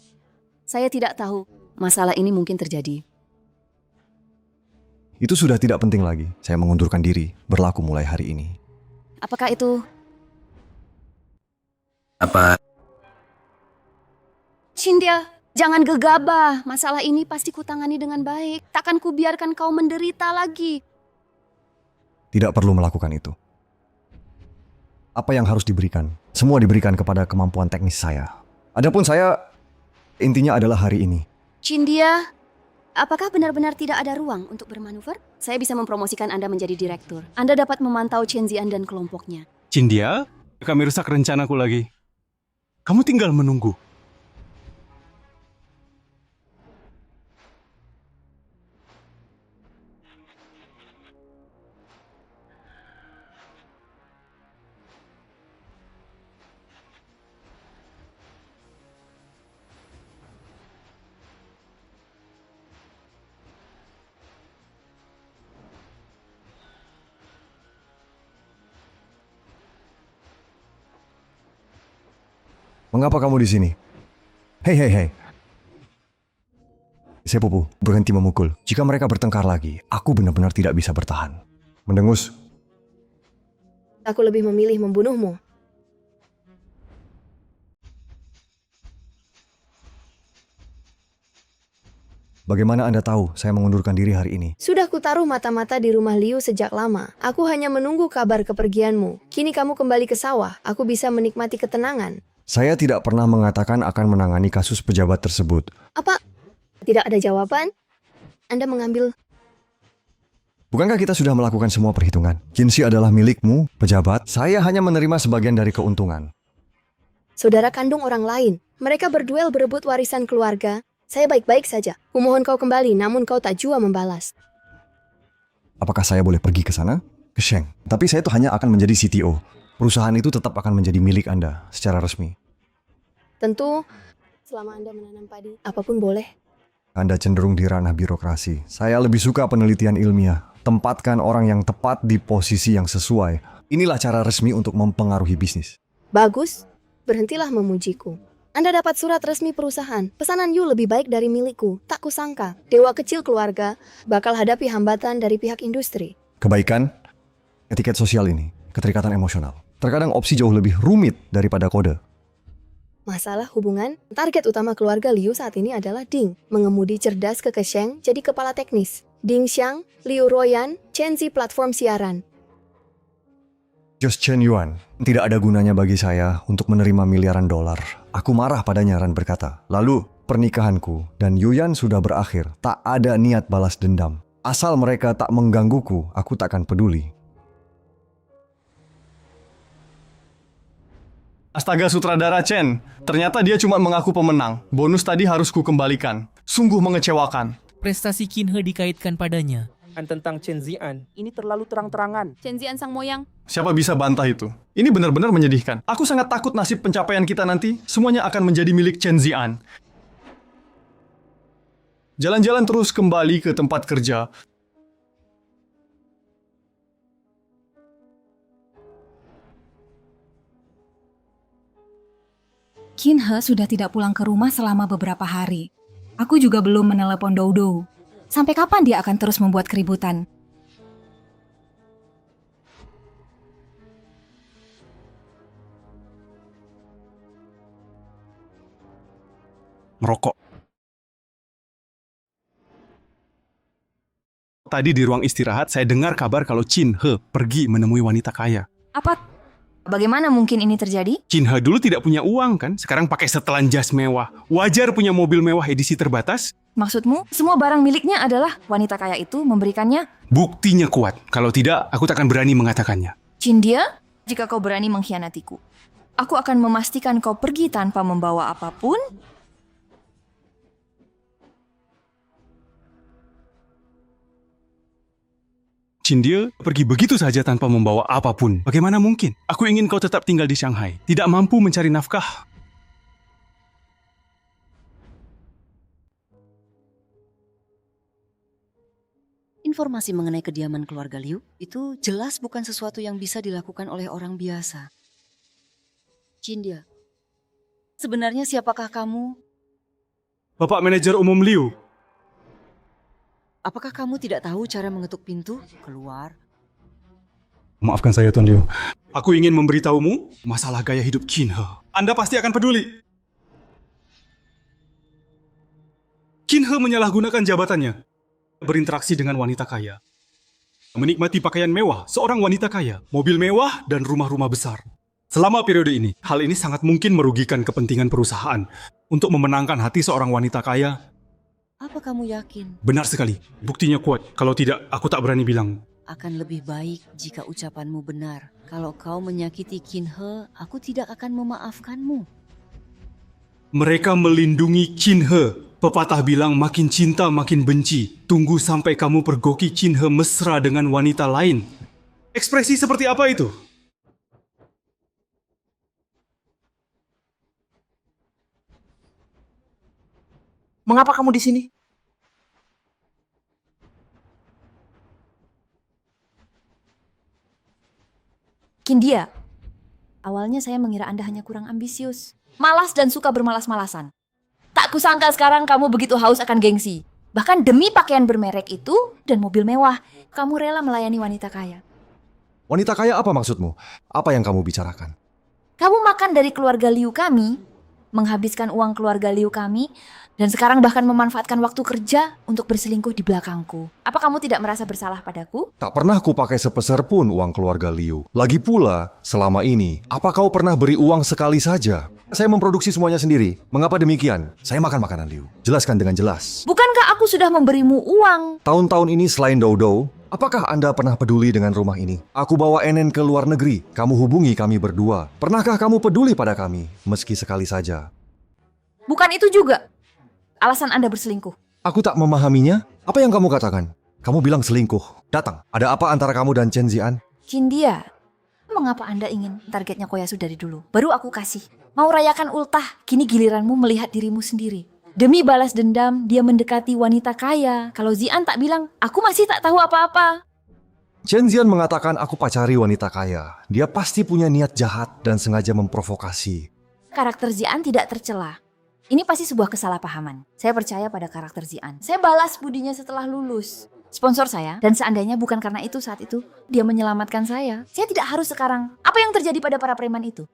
Saya tidak tahu masalah ini mungkin terjadi. Itu sudah tidak penting lagi. Saya mengundurkan diri, berlaku mulai hari ini. Apakah itu? Apa? Qin dia, jangan gegabah. Masalah ini pasti kutangani dengan baik. Takkan kubiarkan kau menderita lagi. Tidak perlu melakukan itu. Apa yang harus diberikan? Semua diberikan kepada kemampuan teknis saya. Adapun saya, intinya adalah hari ini. Qin dia, apakah benar-benar tidak ada ruang untuk bermanuver? Saya bisa mempromosikan Anda menjadi direktur. Anda dapat memantau Chen Zian dan kelompoknya. Qin dia, kami rusak rencanaku lagi. Kamu tinggal menunggu. Mengapa kamu di sini? Hei. Sepupu, berhenti memukul. Jika mereka bertengkar lagi, aku benar-benar tidak bisa bertahan. Mendengus. Aku lebih memilih membunuhmu. Bagaimana Anda tahu saya mengundurkan diri hari ini? Sudah kutaruh mata-mata di rumah Liu sejak lama. Aku hanya menunggu kabar kepergianmu. Kini kamu kembali ke sawah. Aku bisa menikmati ketenangan. Saya tidak pernah mengatakan akan menangani kasus pejabat tersebut. Apa? Tidak ada jawaban? Anda mengambil... Bukankah kita sudah melakukan semua perhitungan? Kinsi adalah milikmu, pejabat. Saya hanya menerima sebagian dari keuntungan. Saudara kandung orang lain. Mereka berduel berebut warisan keluarga. Saya baik-baik saja. Kumohon kau kembali, namun kau tak jua membalas. Apakah saya boleh pergi ke sana? Ke Sheng. Tapi saya itu hanya akan menjadi CTO. Perusahaan itu tetap akan menjadi milik Anda secara resmi. Tentu, selama Anda menanam padi, apapun boleh. Anda cenderung di ranah birokrasi. Saya lebih suka penelitian ilmiah. Tempatkan orang yang tepat di posisi yang sesuai. Inilah cara resmi untuk mempengaruhi bisnis. Bagus, berhentilah memujiku. Anda dapat surat resmi perusahaan. Pesanan Yu lebih baik dari milikku. Tak kusangka, dewa kecil keluarga bakal hadapi hambatan dari pihak industri. Kebaikan, etiket sosial ini, keterikatan emosional. Terkadang opsi jauh lebih rumit daripada kode. Masalah hubungan, target utama keluarga Liu saat ini adalah Ding. Mengemudi cerdas ke Sheng jadi kepala teknis. Ding Xiang, Liu Royan, Chen Zi platform siaran. Just Chen Yuan, tidak ada gunanya bagi saya untuk menerima miliaran dolar. Aku marah padanya, Ran berkata. Lalu, pernikahanku dan Yuyan sudah berakhir. Tak ada niat balas dendam. Asal mereka tak menggangguku, aku takkan peduli. Astaga sutradara Chen, ternyata dia cuma mengaku pemenang. Bonus tadi harus ku kembalikan. Sungguh mengecewakan. Prestasi Qin He dikaitkan padanya. Tentang Chen Zian, ini terlalu terang-terangan. Chen Zian sang moyang. Siapa bisa bantah itu? Ini benar-benar menyedihkan. Aku sangat takut nasib pencapaian kita nanti semuanya akan menjadi milik Chen Zian. Jalan-jalan terus kembali ke tempat kerja. Qin He sudah tidak pulang ke rumah selama beberapa hari. Aku juga belum menelepon Doudou. Sampai kapan dia akan terus membuat keributan? Merokok. Tadi di ruang istirahat saya dengar kabar kalau Qin He pergi menemui wanita kaya. Apa? Bagaimana mungkin ini terjadi? Qin He dulu tidak punya uang kan, sekarang pakai setelan jas mewah. Wajar punya mobil mewah edisi terbatas. Maksudmu, semua barang miliknya adalah wanita kaya itu memberikannya? Buktinya kuat, kalau tidak aku takkan berani mengatakannya. Cindia, jika kau berani mengkhianatiku, aku akan memastikan kau pergi tanpa membawa apapun. Cindia pergi begitu saja tanpa membawa apapun. Bagaimana mungkin? Aku ingin kau tetap tinggal di Shanghai, tidak mampu mencari nafkah. Informasi mengenai kediaman keluarga Liu itu jelas bukan sesuatu yang bisa dilakukan oleh orang biasa. Cindia, sebenarnya siapakah kamu? Bapak manajer umum Liu. Apakah kamu tidak tahu cara mengetuk pintu? Keluar. Maafkan saya Tuan Liu. Aku ingin memberitahumu masalah gaya hidup Qin He. Anda pasti akan peduli. Qin He menyalahgunakan jabatannya. Berinteraksi dengan wanita kaya. Menikmati pakaian mewah, seorang wanita kaya, mobil mewah, dan rumah-rumah besar. Selama periode ini, hal ini sangat mungkin merugikan kepentingan perusahaan. Untuk memenangkan hati seorang wanita kaya. Apa kamu yakin? Benar sekali, buktinya kuat. Kalau tidak, aku tak berani bilang. Akan lebih baik jika ucapanmu benar. Kalau kau menyakiti Qin He, aku tidak akan memaafkanmu. Mereka melindungi Qin He. Pepatah bilang makin cinta makin benci. Tunggu sampai kamu pergoki Qin He mesra dengan wanita lain. Ekspresi seperti apa itu? Mengapa kamu di sini? Cindia, Awalnya saya mengira Anda hanya kurang ambisius, malas dan suka bermalas-malasan. Tak kusangka sekarang kamu begitu haus akan gengsi. Bahkan demi pakaian bermerek itu dan mobil mewah, kamu rela melayani wanita kaya. Wanita kaya apa maksudmu? Apa yang kamu bicarakan? Kamu makan dari keluarga Liu kami, menghabiskan uang keluarga Liu kami, dan sekarang bahkan memanfaatkan waktu kerja untuk berselingkuh di belakangku. Apa kamu tidak merasa bersalah padaku? Tak pernah ku pakai sepeser pun uang keluarga Liu. Lagi pula, selama ini, apa kau pernah beri uang sekali saja? Saya memproduksi semuanya sendiri. Mengapa demikian? Saya makan makanan Liu. Jelaskan dengan jelas. Bukankah aku sudah memberimu uang? Tahun-tahun ini selain Dodo, apakah Anda pernah peduli dengan rumah ini? Aku bawa Enen ke luar negeri. Kamu hubungi kami berdua. Pernahkah kamu peduli pada kami? Meski sekali saja. Bukan itu juga alasan Anda berselingkuh. Aku tak memahaminya. Apa yang kamu katakan? Kamu bilang selingkuh. Datang. Ada apa antara kamu dan Chen Zian? Cindia, mengapa Anda ingin targetnya Koyasu dari dulu? Baru aku kasih. Mau rayakan ultah, kini giliranmu melihat dirimu sendiri. Demi balas dendam, dia mendekati wanita kaya. Kalau Zian tak bilang, aku masih tak tahu apa-apa. Chen Zian mengatakan aku pacari wanita kaya. Dia pasti punya niat jahat dan sengaja memprovokasi. Karakter Zian tidak tercela. Ini pasti sebuah kesalahpahaman. Saya percaya pada karakter Zian. Saya balas budinya setelah lulus. Sponsor saya, dan seandainya bukan karena itu saat itu, dia menyelamatkan saya tidak harus sekarang. Apa yang terjadi pada para preman itu?